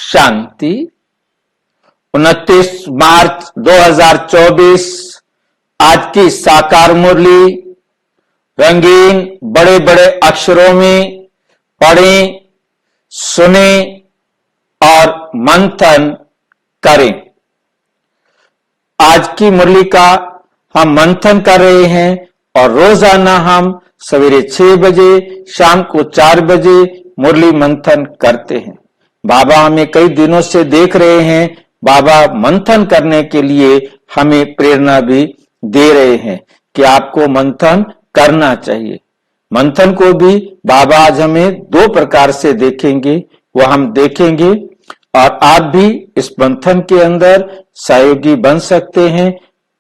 शांति। 29 मार्च 2024 आज की साकार मुरली रंगीन बड़े बड़े अक्षरों में पढ़ें, सुने और मंथन करें। आज की मुरली का हम मंथन कर रहे हैं और रोजाना हम सवेरे 6 बजे, शाम को 4 बजे मुरली मंथन करते हैं। बाबा हमें कई दिनों से देख रहे हैं, बाबा मंथन करने के लिए हमें प्रेरणा भी दे रहे हैं कि आपको मंथन करना चाहिए। मंथन को भी बाबा आज हमें 2 प्रकार से देखेंगे, वो हम देखेंगे और आप भी इस मंथन के अंदर सहयोगी बन सकते हैं।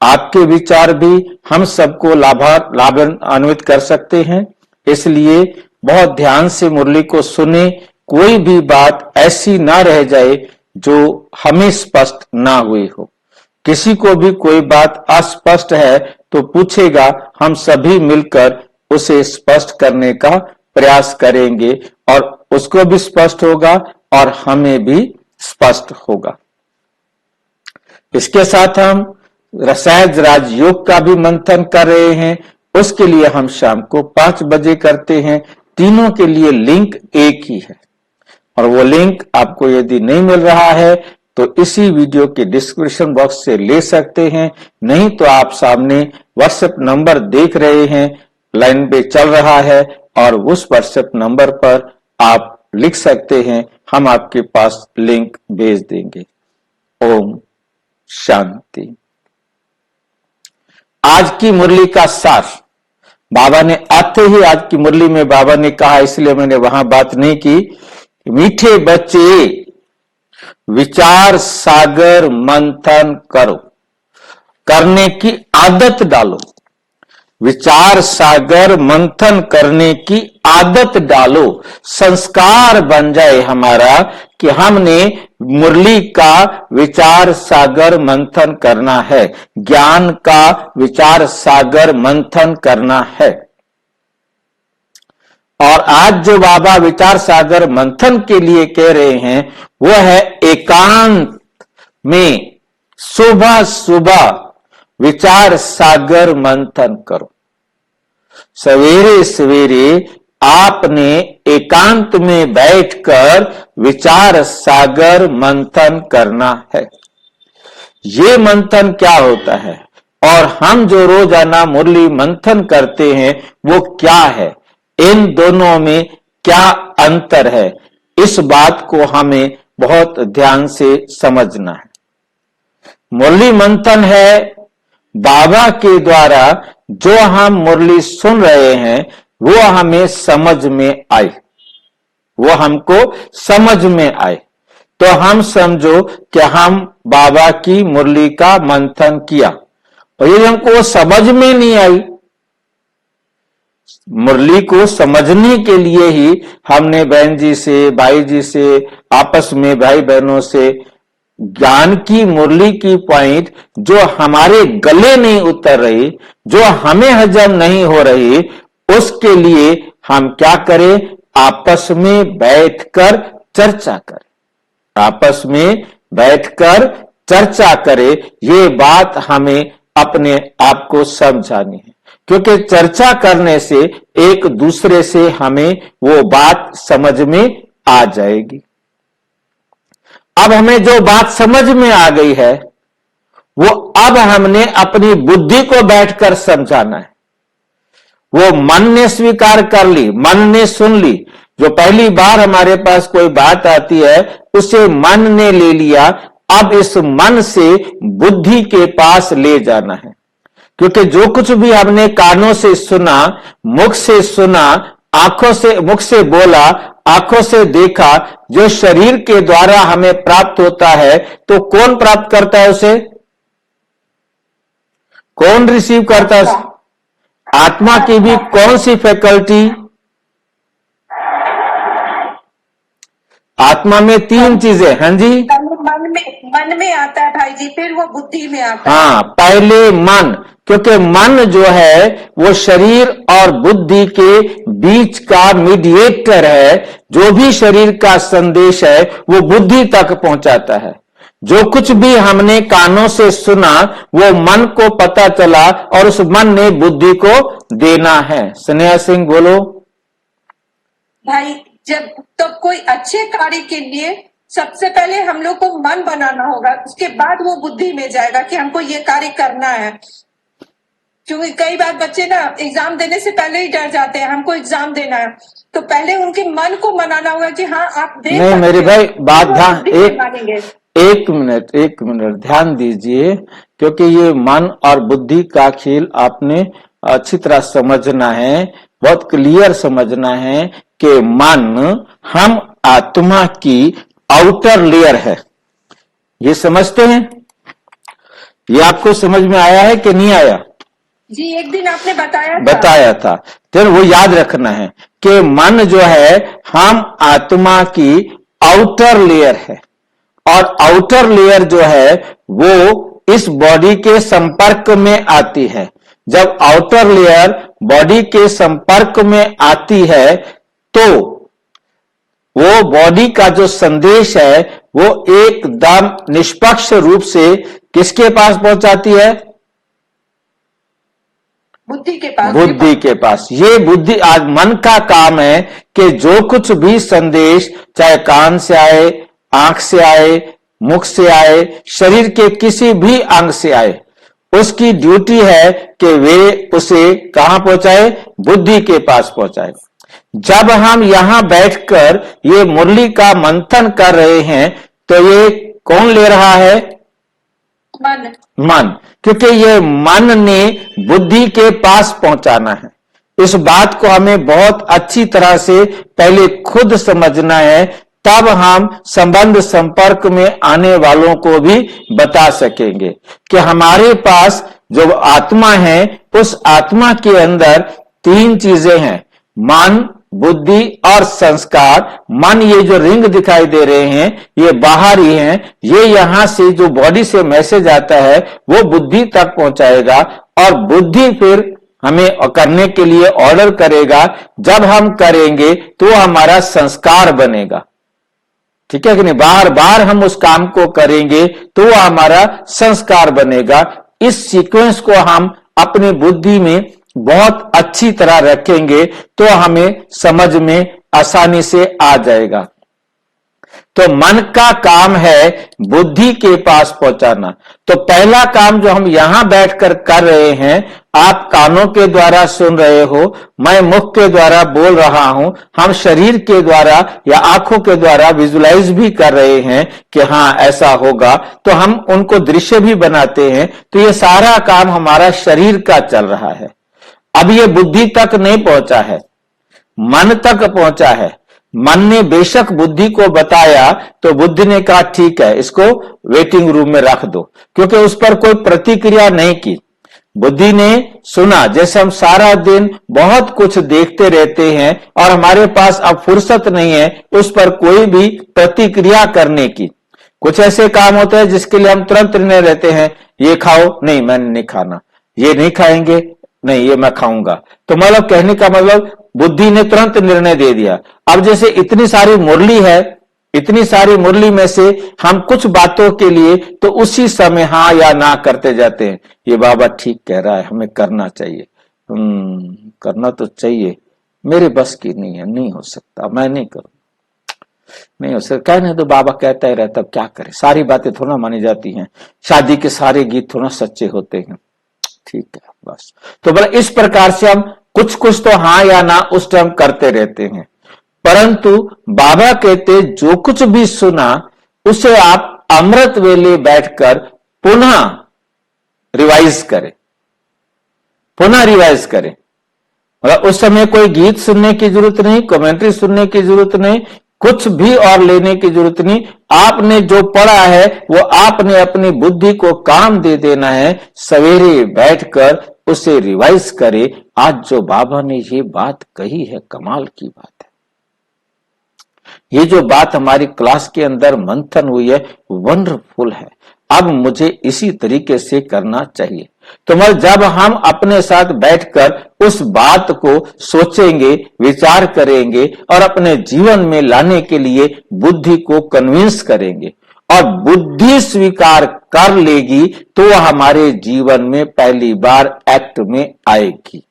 आपके विचार भी हम सबको लाभान्वित कर सकते हैं। इसलिए बहुत ध्यान से मुरली को सुने, कोई भी बात ऐसी ना रह जाए जो हमें स्पष्ट ना हुई हो। किसी को भी कोई बात अस्पष्ट है तो पूछेगा, हम सभी मिलकर उसे स्पष्ट करने का प्रयास करेंगे और उसको भी स्पष्ट होगा और हमें भी स्पष्ट होगा। इसके साथ हम सहज राजयोग का भी मंथन कर रहे हैं। उसके लिए हम शाम को 5 बजे करते हैं। तीनों के लिए लिंक एक ही है और वो लिंक आपको यदि नहीं मिल रहा है तो इसी वीडियो के डिस्क्रिप्शन बॉक्स से ले सकते हैं, नहीं तो आप सामने व्हाट्सएप नंबर देख रहे हैं, लाइन पे चल रहा है और उस व्हाट्सएप नंबर पर आप लिख सकते हैं, हम आपके पास लिंक भेज देंगे। ओम शांति। आज की मुरली का सार बाबा ने आते ही आज की मुरली में बाबा ने कहा, इसलिए मैंने वहां बात नहीं की। मीठे बच्चे विचार सागर मंथन करो, करने की आदत डालो। विचार सागर मंथन करने की आदत डालो, संस्कार बन जाए हमारा कि हमने मुरली का विचार सागर मंथन करना है, ज्ञान का विचार सागर मंथन करना है। और आज जो बाबा विचार सागर मंथन के लिए कह रहे हैं वो है एकांत में सुबह सुबह विचार सागर मंथन करो। सवेरे सवेरे आपने एकांत में बैठकर विचार सागर मंथन करना है। ये मंथन क्या होता है और हम जो रोजाना मुरली मंथन करते हैं वो क्या है, इन दोनों में क्या अंतर है, इस बात को हमें बहुत ध्यान से समझना है। मुरली मंथन है बाबा के द्वारा जो हम मुरली सुन रहे हैं वो हमें समझ में आए, वो हमको समझ में आए तो हम समझो कि हम बाबा की मुरली का मंथन किया। और यदि हमको समझ में नहीं आई, मुरली को समझने के लिए ही हमने बहन जी से, भाई जी से, आपस में भाई बहनों से ज्ञान की मुरली की पॉइंट जो हमारे गले नहीं उतर रही, जो हमें हजम नहीं हो रही, उसके लिए हम क्या करें, आपस में बैठकर चर्चा करें। आपस में बैठकर चर्चा करें, ये बात हमें अपने आप को समझानी है, क्योंकि चर्चा करने से एक दूसरे से हमें वो बात समझ में आ जाएगी। अब हमें जो बात समझ में आ गई है वो अब हमने अपनी बुद्धि को बैठकर समझाना है। वो मन ने स्वीकार कर ली, मन ने सुन ली। जो पहली बार हमारे पास कोई बात आती है उसे मन ने ले लिया, अब इस मन से बुद्धि के पास ले जाना है। क्योंकि जो कुछ भी हमने कानों से सुना, मुख से सुना, आंखों से, मुख से बोला, आंखों से देखा, जो शरीर के द्वारा हमें प्राप्त होता है, तो कौन प्राप्त करता है उसे? कौन रिसीव करता है? आत्मा की भी कौन सी फैकल्टी? आत्मा में 3 चीजें। हाँ जी, मन में आता है भाई जी, फिर वो बुद्धि में आता है। हाँ, पहले मन, क्योंकि मन जो है वो शरीर और बुद्धि के बीच का मीडिएटर है। जो भी शरीर का संदेश है वो बुद्धि तक पहुंचाता है। जो कुछ भी हमने कानों से सुना वो मन को पता चला और उस मन ने बुद्धि को देना है। स्नेहा सिंह बोलो। भाई, जब तो कोई अच्छे कार्य के लिए सबसे पहले हम लोग को मन बनाना होगा, उसके बाद वो बुद्धि में जाएगा कि हमको ये कार्य करना है। क्योंकि कई बार बच्चे ना एग्जाम देने से पहले ही डर जाते हैं, हमको एग्जाम देना है, तो पहले उनके मन को मनाना होगा कि हाँ आप दे नहीं मेरे भाई, बात ध्यान, एक मिनट ध्यान दीजिए, क्योंकि ये मन और बुद्धि का खेल आपने अच्छी तरह समझना है, बहुत क्लियर समझना है कि मन हम आत्मा की आउटर लेयर है। ये समझते हैं? ये आपको समझ में आया है कि नहीं आया? जी, एक दिन आपने बताया था। तो वो याद रखना है कि मन जो है हम आत्मा की आउटर लेयर है, और आउटर लेयर जो है वो इस बॉडी के संपर्क में आती है। जब आउटर लेयर बॉडी के संपर्क में आती है तो वो बॉडी का जो संदेश है वो एकदम निष्पक्ष रूप से किसके पास पहुंचाती है? बुद्धि के पास। ये बुद्धि, आज मन का काम है कि जो कुछ भी संदेश चाहे कान से आए, आंख से आए, मुख से आए, शरीर के किसी भी अंग से आए, उसकी ड्यूटी है कि वे उसे कहां पहुंचाए? बुद्धि के पास पहुंचाए। जब हम यहां बैठकर ये मुरली का मंथन कर रहे हैं तो ये कौन ले रहा है? मन। क्योंकि ये मन ने बुद्धि के पास पहुंचाना है। इस बात को हमें बहुत अच्छी तरह से पहले खुद समझना है, तब हम संबंध संपर्क में आने वालों को भी बता सकेंगे कि हमारे पास जो आत्मा है उस आत्मा के अंदर तीन चीजें हैं, मन, बुद्धि और संस्कार। मन, ये जो रिंग दिखाई दे रहे हैं ये बाहर ही हैं, ये यहां से जो बॉडी से मैसेज आता है वो बुद्धि तक पहुंचाएगा, और बुद्धि फिर हमें करने के लिए ऑर्डर करेगा। जब हम करेंगे तो हमारा संस्कार बनेगा। ठीक है कि नहीं? बार बार हम उस काम को करेंगे तो वो हमारा संस्कार बनेगा। इस सीक्वेंस को हम अपनी बुद्धि में बहुत अच्छी तरह रखेंगे तो हमें समझ में आसानी से आ जाएगा। तो मन का काम है बुद्धि के पास पहुंचाना। तो पहला काम जो हम यहां बैठकर कर रहे हैं, आप कानों के द्वारा सुन रहे हो, मैं मुख के द्वारा बोल रहा हूं, हम शरीर के द्वारा या आंखों के द्वारा विजुलाइज भी कर रहे हैं कि हाँ ऐसा होगा, तो हम उनको दृश्य भी बनाते हैं। तो ये सारा काम हमारा शरीर का चल रहा है। अब ये बुद्धि तक नहीं पहुंचा है, मन तक पहुंचा है। मन ने बेशक बुद्धि को बताया तो बुद्धि ने कहा ठीक है, इसको वेटिंग रूम में रख दो, क्योंकि उस पर कोई प्रतिक्रिया नहीं की। बुद्धि ने सुना, जैसे हम सारा दिन बहुत कुछ देखते रहते हैं और हमारे पास अब फुर्सत नहीं है उस पर कोई भी प्रतिक्रिया करने की। कुछ ऐसे काम होते हैं जिसके लिए हम तुरंत निर्णय लेते हैं, ये खाओ, नहीं मैंने नहीं खाना, ये नहीं खाएंगे, नहीं ये मैं खाऊंगा। तो मतलब कहने का मतलब बुद्धि ने तुरंत निर्णय दे दिया। अब जैसे इतनी सारी मुरली है, इतनी सारी मुरली में से हम कुछ बातों के लिए तो उसी समय हाँ या ना करते जाते हैं। ये बाबा ठीक कह रहा है, हमें करना चाहिए, करना तो चाहिए, मेरे बस की नहीं है, नहीं हो सकता, मैं नहीं करूं, नहीं हो सकता, कहने तो बाबा कहता ही रहता, क्या करे, सारी बातें थोड़ा मानी जाती हैं, शादी के सारे गीत थोड़ा सच्चे होते हैं, ठीक है बस। तो बोला इस प्रकार से हम कुछ कुछ तो हाँ या ना उस टाइम करते रहते हैं, परंतु बाबा कहते जो कुछ भी सुना उसे आप अमृत वेले बैठकर पुनः रिवाइज करें, पुनः रिवाइज करें। मतलब उस समय कोई गीत सुनने की जरूरत नहीं, कमेंट्री सुनने की जरूरत नहीं, कुछ भी और लेने की जरूरत नहीं। आपने जो पढ़ा है वो आपने अपनी बुद्धि को काम दे देना है। सवेरे बैठकर उसे रिवाइज करे। आज जो बाबा ने ये बात कही है कमाल की बात है। ये जो बात हमारी क्लास के अंदर मंथन हुई है वंडरफुल है। अब मुझे इसी तरीके से करना चाहिए। तो मतलब जब हम अपने साथ बैठकर उस बात को सोचेंगे, विचार करेंगे और अपने जीवन में लाने के लिए बुद्धि को कन्विंस करेंगे और बुद्धि स्वीकार कर लेगी तो वह हमारे जीवन में पहली बार एक्ट में आएगी।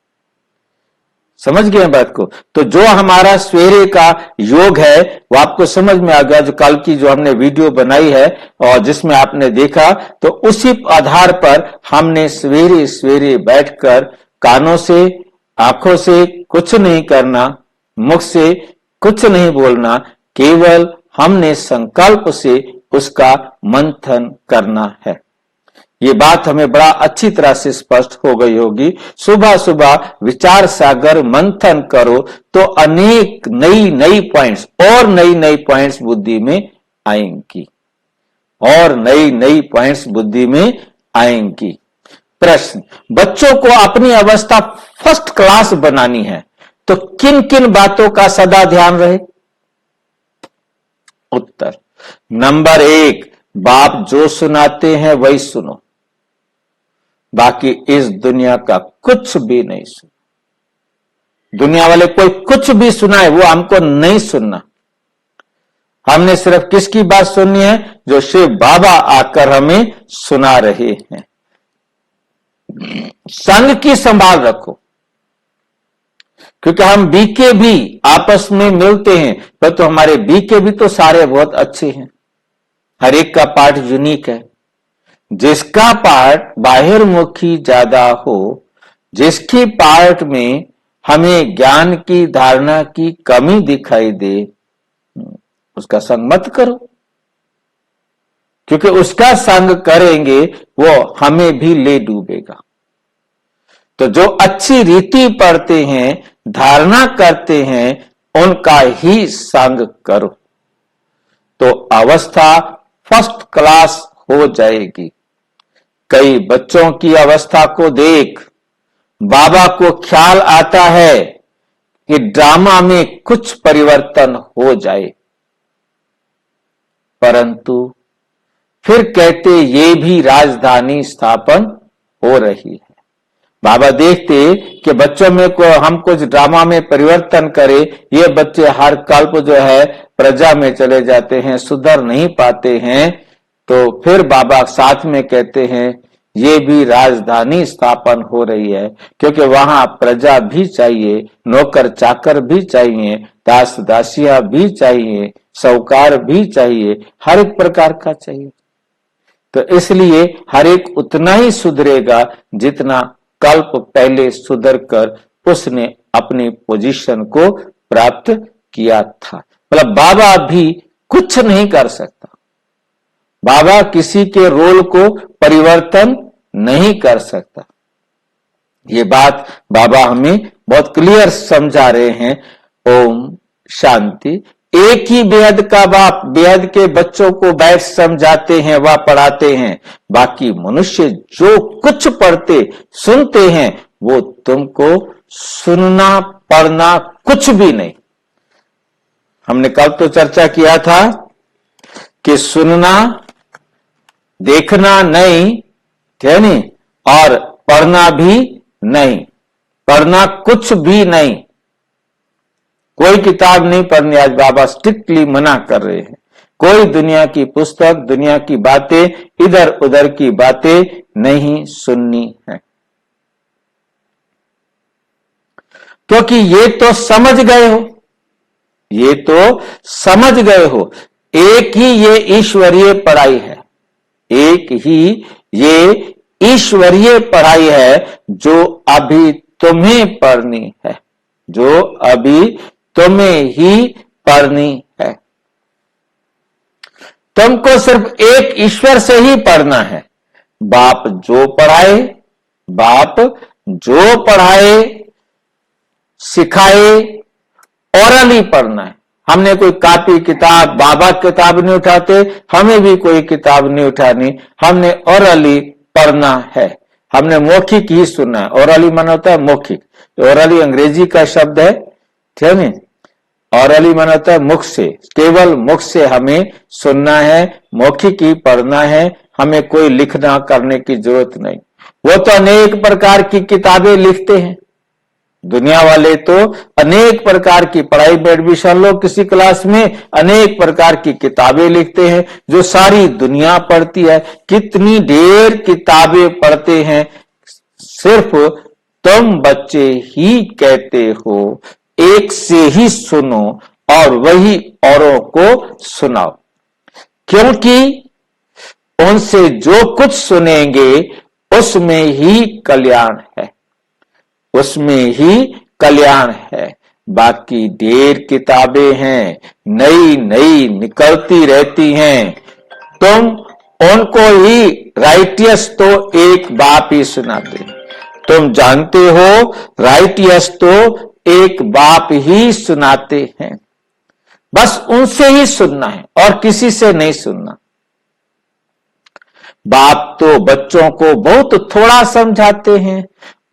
समझ गए बात को? तो जो हमारा सवेरे का योग है वो आपको समझ में आ गया, जो कल की जो हमने वीडियो बनाई है और जिसमें आपने देखा, तो उसी आधार पर हमने सवेरे सवेरे बैठकर कानों से, आंखों से कुछ नहीं करना, मुख से कुछ नहीं बोलना, केवल हमने संकल्प से उसका मंथन करना है। ये बात हमें बड़ा अच्छी तरह से स्पष्ट हो गई होगी। सुबह सुबह विचार सागर मंथन करो तो अनेक नई नई पॉइंट्स और नई नई पॉइंट्स बुद्धि में आएंगी और नई नई पॉइंट्स बुद्धि में आएंगी। प्रश्न, बच्चों को अपनी अवस्था फर्स्ट क्लास बनानी है तो किन किन बातों का सदा ध्यान रहे? उत्तर, नंबर 1, बाप जो सुनाते हैं वही सुनो, बाकी इस दुनिया का कुछ भी नहीं सुनो। दुनिया वाले कोई कुछ भी सुनाए वो हमको नहीं सुनना। हमने सिर्फ किसकी बात सुननी है? जो शिव बाबा आकर हमें सुना रहे हैं। संग की संभाल रखो, क्योंकि हम बीके भी आपस में मिलते हैं, पर तो हमारे बीके भी तो सारे बहुत अच्छे हैं। हर एक का पार्ट यूनिक है। जिसका पार्ट बाहिर्मुखी ज्यादा हो, जिसकी पार्ट में हमें ज्ञान की धारणा की कमी दिखाई दे, उसका संग मत करो, क्योंकि उसका संग करेंगे वो हमें भी ले डूबेगा। तो जो अच्छी रीति पढ़ते हैं, धारणा करते हैं, उनका ही संग करो तो अवस्था फर्स्ट क्लास हो जाएगी। कई बच्चों की अवस्था को देख बाबा को ख्याल आता है कि ड्रामा में कुछ परिवर्तन हो जाए, परंतु फिर कहते ये भी राजधानी स्थापन हो रही है। बाबा देखते कि बच्चों में को हम कुछ ड्रामा में परिवर्तन करें, ये बच्चे हर कल्प जो है प्रजा में चले जाते हैं, सुधर नहीं पाते हैं, तो फिर बाबा साथ में कहते हैं ये भी राजधानी स्थापन हो रही है, क्योंकि वहां प्रजा भी चाहिए, नौकर चाकर भी चाहिए, दास दासियां भी चाहिए, साहूकार भी चाहिए, हर एक प्रकार का चाहिए। तो इसलिए हर एक उतना ही सुधरेगा जितना कल्प पहले सुधर कर उसने अपनी पोजीशन को प्राप्त किया था। मतलब बाबा भी कुछ नहीं कर सकता, बाबा किसी के रोल को परिवर्तन नहीं कर सकता। ये बात बाबा हमें बहुत क्लियर समझा रहे हैं। ओम शांति। एक ही बेहद का बाप बेहद के बच्चों को बैठ समझाते हैं, वह पढ़ाते हैं, बाकी मनुष्य जो कुछ पढ़ते सुनते हैं वो तुमको सुनना पढ़ना कुछ भी नहीं। हमने कल तो चर्चा किया था कि सुनना देखना नहीं, ठीक नहीं, और पढ़ना भी नहीं, पढ़ना कुछ भी नहीं, कोई किताब नहीं पढ़नी। आज बाबा स्ट्रिक्टली मना कर रहे हैं। कोई दुनिया की पुस्तक, दुनिया की बातें, इधर उधर की बातें नहीं सुननी है, क्योंकि ये तो समझ गए हो, ये तो समझ गए हो। एक ही ये ईश्वरीय पढ़ाई है, एक ही ये ईश्वरीय पढ़ाई है जो अभी तुम्हें पढ़नी है, जो अभी तुम्हें ही पढ़नी है। तुमको सिर्फ एक ईश्वर से ही पढ़ना है। बाप जो पढ़ाए, बाप जो पढ़ाए सिखाए, ओरली पढ़ना है। हमने कोई कॉपी किताब, बाबा किताब नहीं उठाते, हमें भी कोई किताब नहीं उठानी, हमने ओरली पढ़ना है। हमने मौखिक ही सुनना है। ओरली माना होता है मौखिक, ओरली अंग्रेजी का शब्द है, ठीक है। ओरली माना होता है मुख से, केवल मुख से हमें सुनना है, मौखिक ही पढ़ना है, हमें कोई लिखना करने की जरूरत नहीं। वो तो अनेक प्रकार की किताबें लिखते हैं। दुनिया वाले तो अनेक प्रकार की पढ़ाई में एडमिशन लो किसी क्लास में, अनेक प्रकार की किताबें लिखते हैं जो सारी दुनिया पढ़ती है। कितनी ढेर किताबें पढ़ते हैं, सिर्फ तुम बच्चे ही कहते हो एक से ही सुनो और वही औरों को सुनाओ, क्योंकि उनसे जो कुछ सुनेंगे उसमें ही कल्याण है, उसमें ही कल्याण है। बाकी ढेर किताबें हैं, नई नई निकलती रहती हैं। तुम उनको ही राइटियस तो एक बाप ही सुनाते, तुम जानते हो राइटियस तो एक बाप ही सुनाते हैं। बस उनसे ही सुनना है और किसी से नहीं सुनना। बाप तो बच्चों को बहुत थोड़ा समझाते हैं,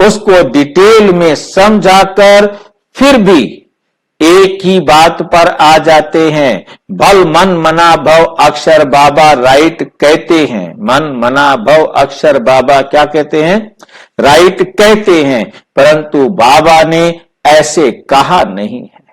उसको डिटेल में समझाकर फिर भी एक ही बात पर आ जाते हैं। भल मन मना भव अक्षर बाबा राइट कहते हैं। मन मना भव अक्षर बाबा क्या कहते हैं? राइट कहते हैं। परंतु बाबा ने ऐसे कहा नहीं है,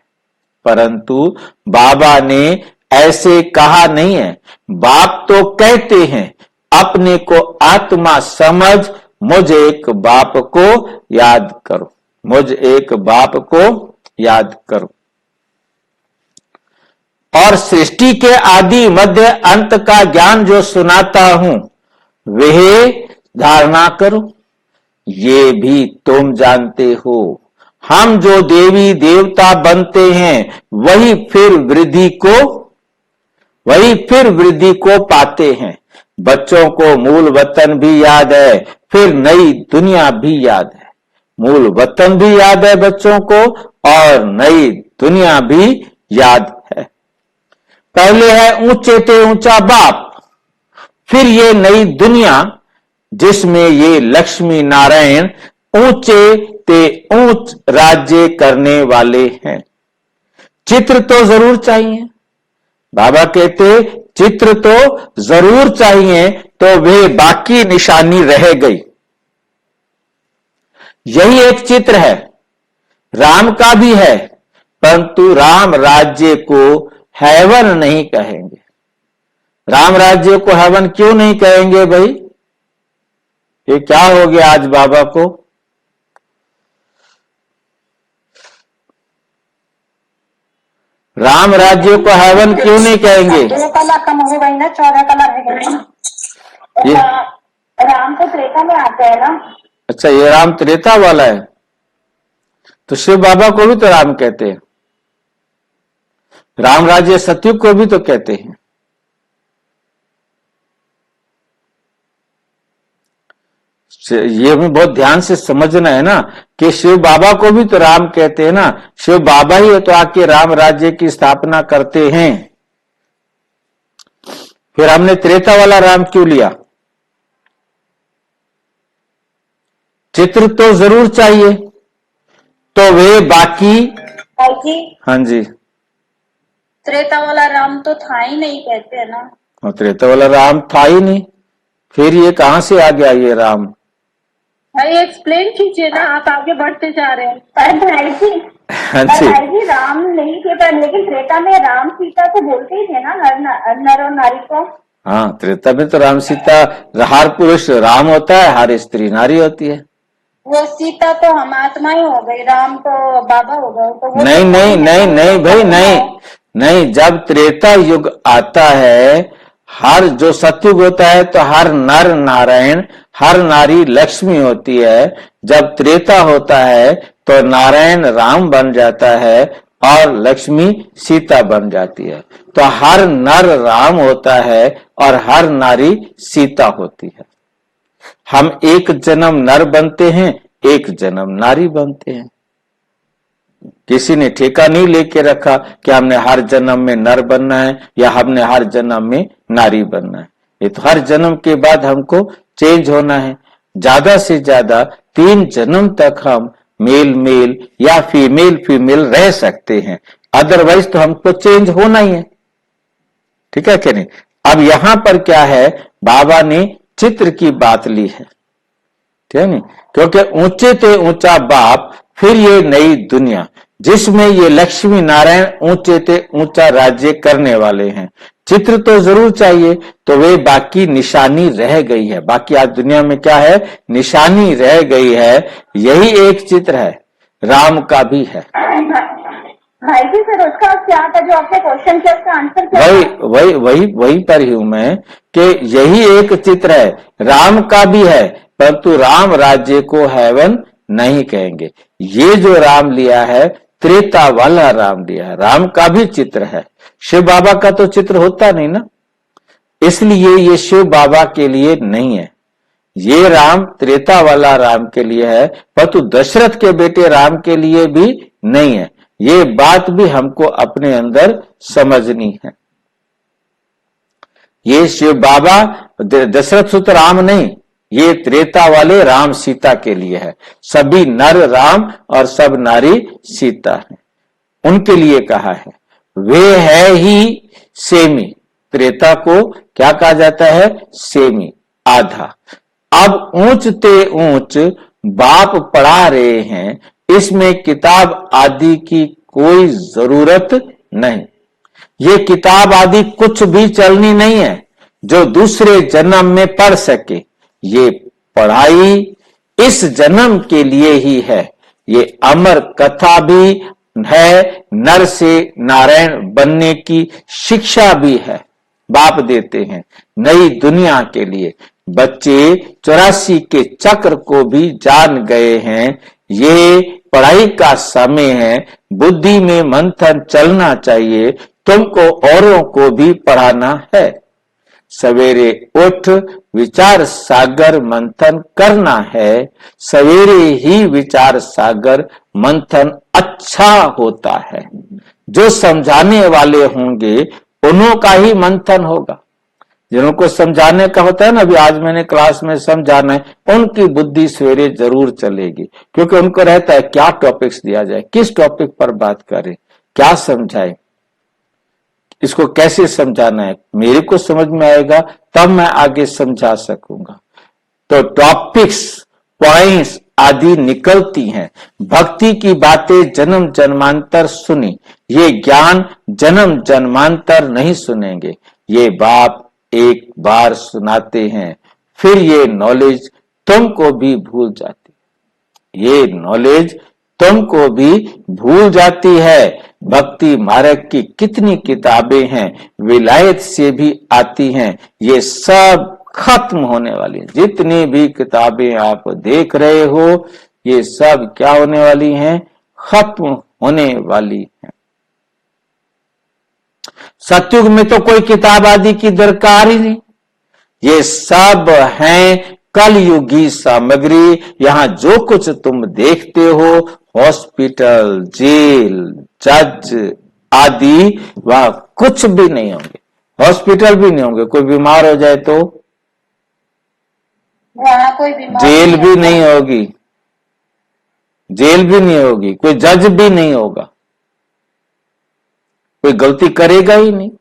परंतु बाबा ने ऐसे कहा नहीं है। बाप तो कहते हैं अपने को आत्मा समझ मुझ एक बाप को याद करो, मुझ एक बाप को याद करो। और सृष्टि के आदि मध्य अंत का ज्ञान जो सुनाता हूं वह धारणा करो, ये भी तुम जानते हो। हम जो देवी देवता बनते हैं वही फिर वृद्धि को पाते हैं। बच्चों को मूल वतन भी याद है, फिर नई दुनिया भी याद है। मूल वतन भी याद है बच्चों को और नई दुनिया भी याद है। पहले है ऊंचे ते ऊंचा बाप, फिर ये नई दुनिया जिसमें ये लक्ष्मी नारायण ऊंचे ते ऊंच राज्य करने वाले हैं। चित्र तो जरूर चाहिए, बाबा कहते चित्र तो जरूर चाहिए, तो वे बाकी निशानी रह गई। यही एक चित्र है, राम का भी है, परंतु राम राज्य को हेवन नहीं कहेंगे। राम राज्य को हेवन क्यों नहीं कहेंगे भाई? ये क्या हो गया आज बाबा को? राम राज्य को हेवन क्यों नहीं कहेंगे? 2 कला कम हो गई ना, 14 कला रह गई। ये राम तो त्रेता में आते हैं ना। अच्छा, ये राम त्रेता वाला है, तो शिव बाबा को भी तो राम कहते हैं। राम राज्य सतयुग को भी तो कहते हैं। ये हमें बहुत ध्यान से समझना है ना कि शिव बाबा को भी तो राम कहते हैं ना। शिव बाबा ही तो आके राम राज्य की स्थापना करते हैं। फिर हमने त्रेता वाला राम क्यों लिया? चित्र तो जरूर चाहिए, तो वे बाकी। जी हाँ जी, त्रेता वाला राम तो था ही नहीं कहते हैं ना। और त्रेता वाला राम था ही नहीं, फिर ये कहां से आ गया ये राम? भाई एक्सप्लेन कीजिए ना, आप आगे बढ़ते जा रहे हैं। भाई जी, हाँ जी, भाई जी राम नहीं थे, पर लेकिन त्रेता में राम सीता को बोलते ही थे ना, नर और नारी को। हाँ, त्रेता में तो राम सीता, हर पुरुष राम होता है, हर स्त्री नारी होती है। वो सीता तो हम आत्मा ही हो गई, राम तो बाबा हो गए। तो वो नहीं नहीं नहीं नहीं भाई, नहीं नहीं, जब त्रेता युग आता है, हर जो सतयुग होता है तो हर नर नारायण, हर नारी लक्ष्मी होती है। जब त्रेता होता है तो नारायण राम बन जाता है और लक्ष्मी सीता बन जाती है। तो हर नर राम होता है और हर नारी सीता होती है। हम एक जन्म नर बनते हैं, एक जन्म नारी बनते हैं। किसी ने ठेका नहीं लेके रखा कि हमने हर जन्म में नर बनना है या हमने हर जन्म में नारी बनना है। ये तो हर जन्म के बाद हमको चेंज होना है। ज्यादा से ज्यादा 3 जन्म तक हम मेल मेल या फीमेल फीमेल रह सकते हैं, अदरवाइज तो हमको चेंज होना ही है। ठीक है कि नहीं? अब यहां पर क्या है, बाबा ने चित्र की बात ली है, ठीक है नहीं, क्योंकि ऊंचे ते ऊंचा बाप, फिर ये नई दुनिया जिसमें ये लक्ष्मी नारायण ऊंचे ते ऊंचा राज्य करने वाले हैं। चित्र तो जरूर चाहिए, तो वे बाकी निशानी रह गई है। बाकी आज दुनिया में क्या है, निशानी रह गई है, यही एक चित्र है, राम का भी है। भाई जी फिर उसका क्या था, जो आपने क्वेश्चन किया उसका आंसर क्या था? वही पर ही हूं मैं कि यही एक चित्र है, राम का भी है, परंतु राम राज्य को हेवन नहीं कहेंगे। ये जो राम लिया है, त्रेता वाला राम लिया है, राम का भी चित्र है। शिव बाबा का तो चित्र होता नहीं ना, इसलिए ये शिव बाबा के लिए नहीं है। ये राम त्रेता वाला राम के लिए है, परंतु दशरथ के बेटे राम के लिए भी नहीं है। ये बात भी हमको अपने अंदर समझनी है। ये शिव बाबा दशरथ सुत राम नहीं, ये त्रेता वाले राम सीता के लिए है। सभी नर राम और सब नारी सीता है, उनके लिए कहा है। वे है ही सेमी, त्रेता को क्या कहा जाता है, सेमी, आधा। अब ऊंच ते ऊंच बाप पढ़ा रहे हैं, इसमें किताब आदि की कोई जरूरत नहीं। ये किताब आदि कुछ भी चलनी नहीं है जो दूसरे जन्म में पढ़ सके। ये पढ़ाई इस जन्म के लिए ही है। ये अमर कथा भी है, नर से नारायण बनने की शिक्षा भी है, बाप देते हैं नई दुनिया के लिए। बच्चे 84 के चक्र को भी जान गए हैं। ये पढ़ाई का समय है, बुद्धि में मंथन चलना चाहिए, तुमको औरों को भी पढ़ाना है। सवेरे उठ विचार सागर मंथन करना है, सवेरे ही विचार सागर मंथन अच्छा होता है। जो समझाने वाले होंगे उन्हों का ही मंथन होगा। जिनको समझाने का होता है ना, अभी आज मैंने क्लास में समझाना है, उनकी बुद्धि सवेरे जरूर चलेगी, क्योंकि उनको रहता है क्या टॉपिक्स दिया जाए, किस टॉपिक पर बात करें, क्या समझाएं, इसको कैसे समझाना है, मेरे को समझ में आएगा तब मैं आगे समझा सकूंगा। तो टॉपिक्स, पॉइंट्स आदि निकलती हैं। भक्ति की बातें जन्म जन्मांतर सुनी, ये ज्ञान जन्म जन्मांतर नहीं सुनेंगे। ये बाप एक बार सुनाते हैं, फिर ये नॉलेज तुमको भी भूल जाती, ये नॉलेज तुमको भी भूल जाती है। भक्ति मार्ग की कितनी किताबें हैं, विलायत से भी आती हैं, ये सब खत्म होने वाली हैं। जितनी भी किताबें आप देख रहे हो, ये सब क्या होने वाली हैं, खत्म होने वाली हैं। सतयुग में तो कोई किताब आदि की दरकार ही नहीं, ये सब हैं कलयुगी सामग्री। यहां जो कुछ तुम देखते हो, हॉस्पिटल, जेल, जज आदि, वह कुछ भी नहीं होंगे, हॉस्पिटल भी नहीं होंगे। कोई बीमार हो जाए तो वहाँ कोई बीमार जेल भी नहीं होगी, जेल भी नहीं होगी, कोई जज भी नहीं होगा, कोई गलती करेगा ही नहीं,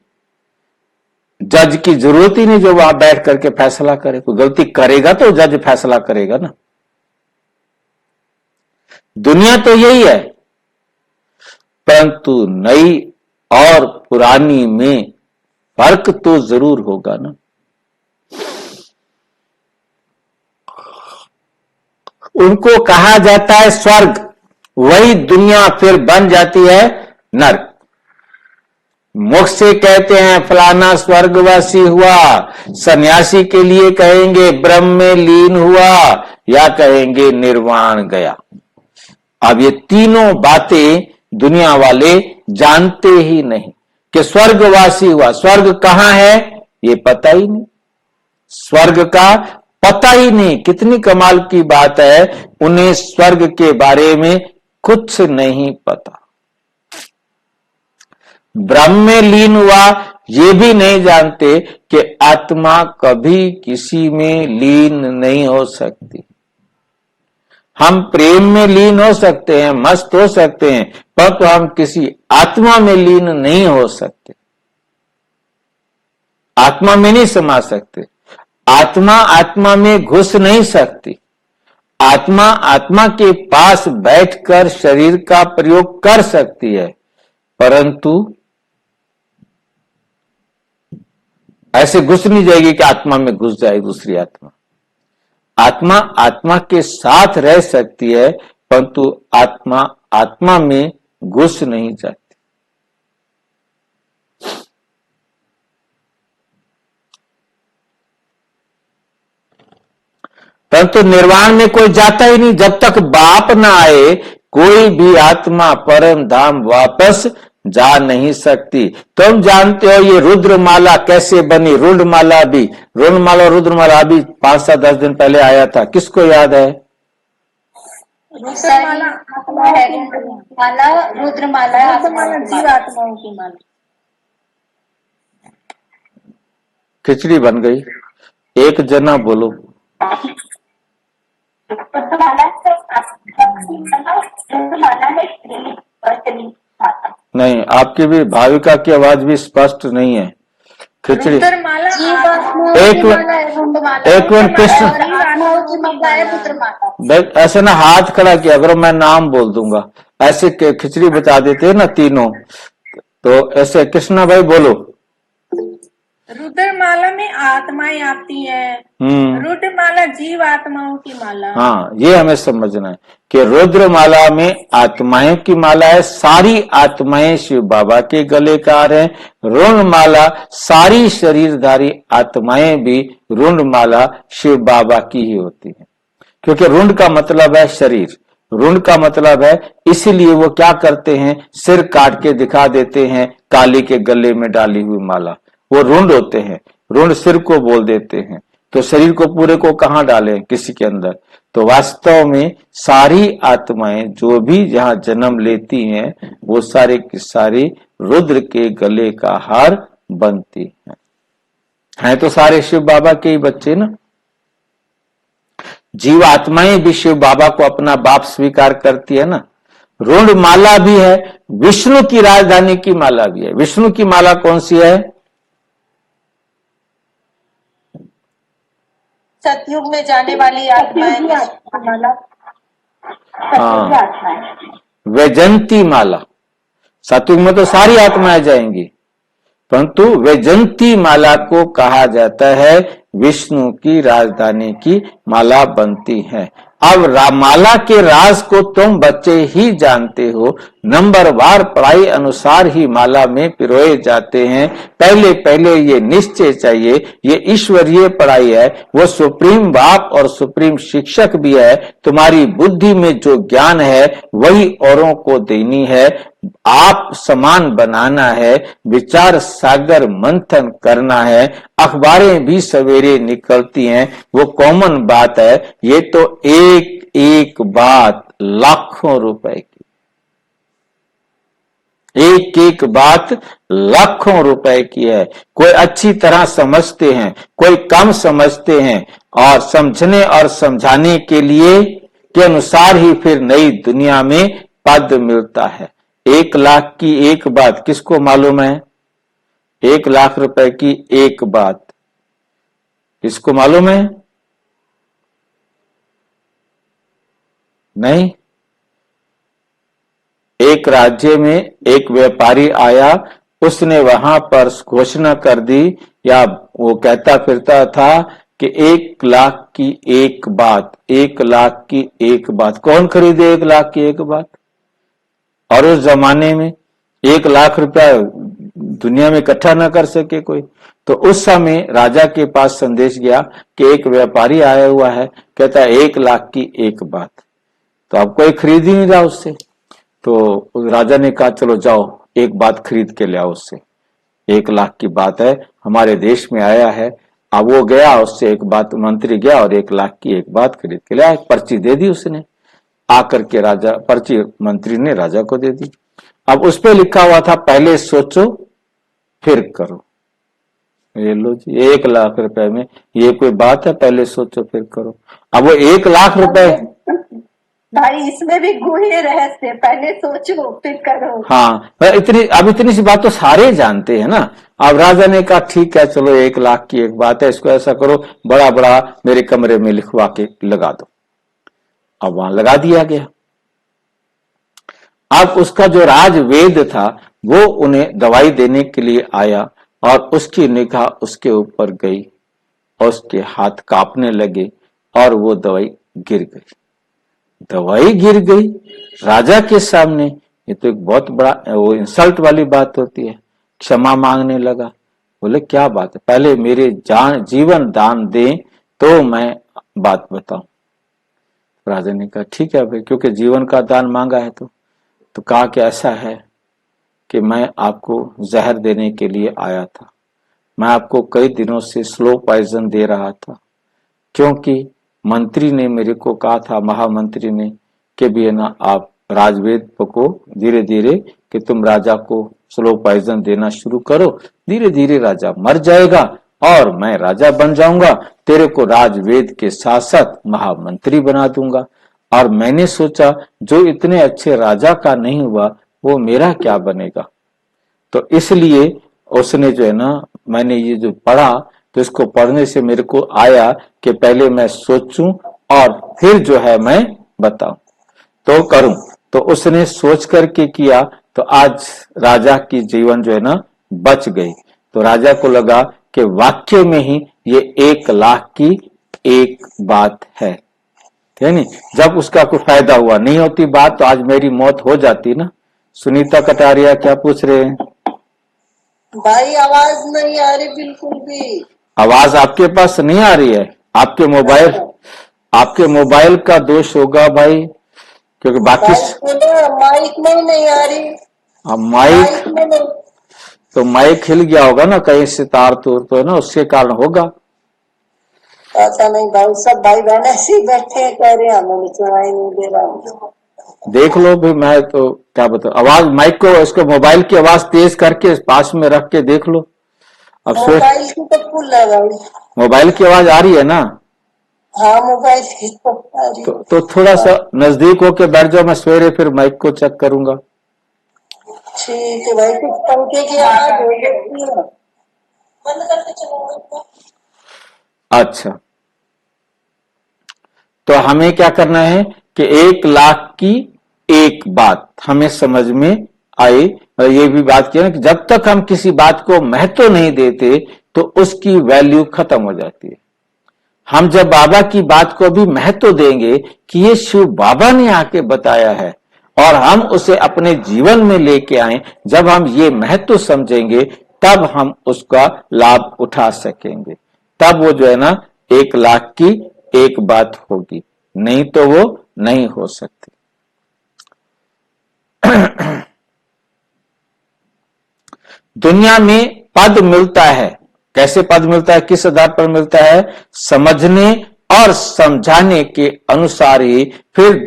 जज की जरूरत ही नहीं जो वहां बैठ करके फैसला करे। कोई गलती करेगा तो जज फैसला करेगा ना। दुनिया तो यही है, परंतु नई और पुरानी में फर्क तो जरूर होगा ना। उनको कहा जाता है स्वर्ग, वही दुनिया फिर बन जाती है नर्क। मोक्ष से कहते हैं फलाना स्वर्गवासी हुआ, सन्यासी के लिए कहेंगे ब्रह्म में लीन हुआ, या कहेंगे निर्वाण गया। अब ये तीनों बातें दुनिया वाले जानते ही नहीं कि स्वर्गवासी हुआ। स्वर्ग कहां है ये पता ही नहीं, स्वर्ग का पता ही नहीं। कितनी कमाल की बात है, उन्हें स्वर्ग के बारे में कुछ नहीं पता। ब्रह्म में लीन हुआ, ये भी नहीं जानते कि आत्मा कभी किसी में लीन नहीं हो सकती। हम प्रेम में लीन हो सकते हैं, मस्त हो सकते हैं, परंतु हम किसी आत्मा में लीन नहीं हो सकते। आत्मा में नहीं समा सकते। आत्मा आत्मा में घुस नहीं सकती। आत्मा आत्मा के पास बैठकर शरीर का प्रयोग कर सकती है, परंतु ऐसे घुस नहीं जाएगी कि आत्मा में घुस जाए दूसरी आत्मा। आत्मा आत्मा के साथ रह सकती है, परंतु आत्मा आत्मा में घुस नहीं जाती। परंतु निर्वाण में कोई जाता ही नहीं। जब तक बाप ना आए कोई भी आत्मा परम धाम वापस जा नहीं सकती। तुम जानते हो ये रुद्रमाला कैसे बनी। रुद्रमाला रुद्रमाला भी 5-10 दिन पहले आया था, किसको याद है? रुद्रमाला जीव आत्माओं की माला। खिचड़ी बन गई। एक जना बोलो। नहीं, आपकी भी भाविका की आवाज भी स्पष्ट नहीं है। खिचड़ी एक मिनट कृष्ण, ऐसे ना हाथ खड़ा किया अगर मैं नाम बोल दूंगा। ऐसे खिचड़ी बता देते हैं ना तीनों, तो ऐसे कृष्णा भाई बोलो। रुद्रमाला में आत्माएं आती हैं। रुद्रमाला जीव आत्माओं की माला। हाँ, ये हमें समझना है कि रुद्रमाला में आत्माओं की माला है। सारी आत्माएं शिव बाबा के गले का हार है। रुंडमाला सारी शरीरधारी आत्माएं भी रुंडमाला शिव बाबा की ही होती है, क्योंकि रुंड का मतलब है शरीर, रुंड का मतलब है। इसीलिए वो क्या करते हैं, सिर काट के दिखा देते हैं काली के गले में डाली हुई माला। वो रुंड होते हैं, रुंड सिर को बोल देते हैं, तो शरीर को पूरे को कहां डाले किसी के अंदर। तो वास्तव में सारी आत्माएं जो भी जहां जन्म लेती हैं वो सारे की सारी रुद्र के गले का हार बनती हैं। तो सारे शिव बाबा के ही बच्चे ना। जीव आत्माएं भी शिव बाबा को अपना बाप स्वीकार करती है ना। रुंड माला भी है, विष्णु की राजधानी की माला भी है। विष्णु की माला कौन सी है? सतयुग में जाने वाली आत्माएं। हाँ, वैजंती माला। सतयुग में तो सारी आत्माएं जाएंगी, परंतु वैजंती माला को कहा जाता है विष्णु की राजधानी की माला बनती है। अब माला के राज को तुम बच्चे ही जानते हो। नंबरवार पढ़ाई अनुसार ही माला में पिरोए जाते हैं। पहले पहले ये निश्चय चाहिए, ये ईश्वरीय पढ़ाई है, वो सुप्रीम बाप और सुप्रीम शिक्षक भी है। तुम्हारी बुद्धि में जो ज्ञान है वही औरों को देनी है। आप समान बनाना है, विचार सागर मंथन करना है। अखबारें भी सवेरे निकलती हैं, वो कॉमन बात है। ये तो एक एक बात लाखों रुपए की, एक एक बात लाखों रुपए की है। कोई अच्छी तरह समझते हैं, कोई कम समझते हैं, और समझने और समझाने के लिए के अनुसार ही फिर नई दुनिया में पद मिलता है। 1 लाख की एक बात किसको मालूम है? 1 लाख रुपए की एक बात किसको मालूम है? नहीं। एक राज्य में एक व्यापारी आया, उसने वहां पर घोषणा कर दी, या वो कहता फिरता था कि 1 लाख की एक बात, 1 लाख की एक बात। कौन खरीदे 1 लाख की एक बात? और उस जमाने में 1 लाख रुपया दुनिया में इकट्ठा न कर सके कोई। तो उस समय राजा के पास संदेश गया कि एक व्यापारी आया हुआ है, कहता है 1 लाख की एक बात। तो अब कोई खरीद ही नहीं रहा उससे। तो राजा ने कहा चलो जाओ एक बात खरीद के ले आओ उससे। 1 लाख की बात है, हमारे देश में आया है। अब वो गया, उससे एक बात, मंत्री गया और 1 लाख की एक बात खरीद के लाया। पर्ची दे दी उसने, आकर के राजा, पर्ची मंत्री ने राजा को दे दी। अब उस पे लिखा हुआ था पहले सोचो फिर करो। ये लो जी, 1 लाख रुपए में ये कोई बात है? पहले सोचो फिर करो। अब वो 1 लाख रुपए, भाई इसमें भी गूढ़े रहस्य, पहले सोचो फिर करो। हाँ, इतनी सी बात तो सारे जानते हैं ना। अब राजा ने कहा ठीक है, चलो 1 लाख की एक बात है, इसको ऐसा करो, बड़ा बड़ा मेरे कमरे में लिखवा के लगा दो। अब वहां लगा दिया गया। अब उसका जो राजवेद था वो उन्हें दवाई देने के लिए आया और उसकी निगाह उसके ऊपर गई और उसके हाथ कांपने लगे और वो दवाई गिर गई। दवाई गिर गई राजा के सामने, ये तो एक बहुत बड़ा वो इंसल्ट वाली बात होती है। क्षमा मांगने लगा, बोले क्या बात है, पहले मेरे जीवन दान दें तो मैं बात बताऊं। राजा ने कहा ठीक है भाई, क्योंकि जीवन का दान मांगा है तो कहा कि ऐसा है कि मैं आपको जहर देने के लिए आया था। मैं आपको कई दिनों से स्लो पॉइजन दे रहा था, क्योंकि मंत्री ने मेरे को कहा था, महामंत्री ने, कि भी है ना आप राजवेद को धीरे धीरे कि तुम राजा को स्लो पॉइजन देना शुरू करो, धीरे धीरे राजा मर जाएगा और मैं राजा बन जाऊंगा, तेरे को राजवेद के साथ साथ महामंत्री बना दूंगा। और मैंने सोचा जो इतने अच्छे राजा का नहीं हुआ वो मेरा क्या बनेगा। तो इसलिए उसने जो है ना, मैंने ये जो पढ़ा तो इसको पढ़ने से मेरे को आया कि पहले मैं सोचूं और फिर जो है मैं बताऊं तो करूं। तो उसने सोच करके किया तो आज राजा की जीवन जो है ना बच गई। तो राजा को लगा कि वाक्य में ही ये 1 लाख की एक बात है नहीं। जब उसका कोई फायदा हुआ, नहीं होती बात तो आज मेरी मौत हो जाती ना। सुनीता कटारिया क्या पूछ रहे हैं? भाई आवाज नहीं आ रही बिल्कुल भी। आवाज आपके पास नहीं आ रही है? आपके मोबाइल का दोष होगा भाई, क्योंकि बाकी माइक में नहीं आ रही। माइक में नहीं। तो माइक हिल गया होगा ना कहीं से, तार तोड़ तो है ना, उसके कारण होगा। पता नहीं भाई, सब भाई बहन ऐसे ही बैठे हैं, कह रहे हैं हमें सुनाई नहीं दे रहा। देख लो भी, मैं तो क्या बताऊं, आवाज माइक को, इसको मोबाइल की आवाज तेज करके पास में रख के देख लो। अब मोबाइल की तो फुल है भाई। मोबाइल की आवाज आ रही है ना? हाँ मोबाइल की तो आ रही। तो थोड़ा सा नजदीक होके बैठ जाओ, मैं सवेरे फिर माइक को चेक करूंगा। ठीक है भाई, कुछ पंखे की आवाज हो जाती है, बंद करके चलो। अच्छा, तो हमें क्या करना है कि 1 लाख की एक बात हमें समझ में आई। और ये भी बात किया ना कि जब तक हम किसी बात को महत्व नहीं देते तो उसकी वैल्यू खत्म हो जाती है। हम जब बाबा की बात को भी महत्व देंगे कि ये शिव बाबा ने आके बताया है और हम उसे अपने जीवन में लेके आए, जब हम ये महत्व समझेंगे तब हम उसका लाभ उठा सकेंगे। तब वो जो है ना 1 लाख की एक बात होगी, नहीं तो वो नहीं हो सकती। दुनिया में पद मिलता है, कैसे पद मिलता है, किस आधार पर मिलता है? समझने और समझाने के अनुसार ही फिर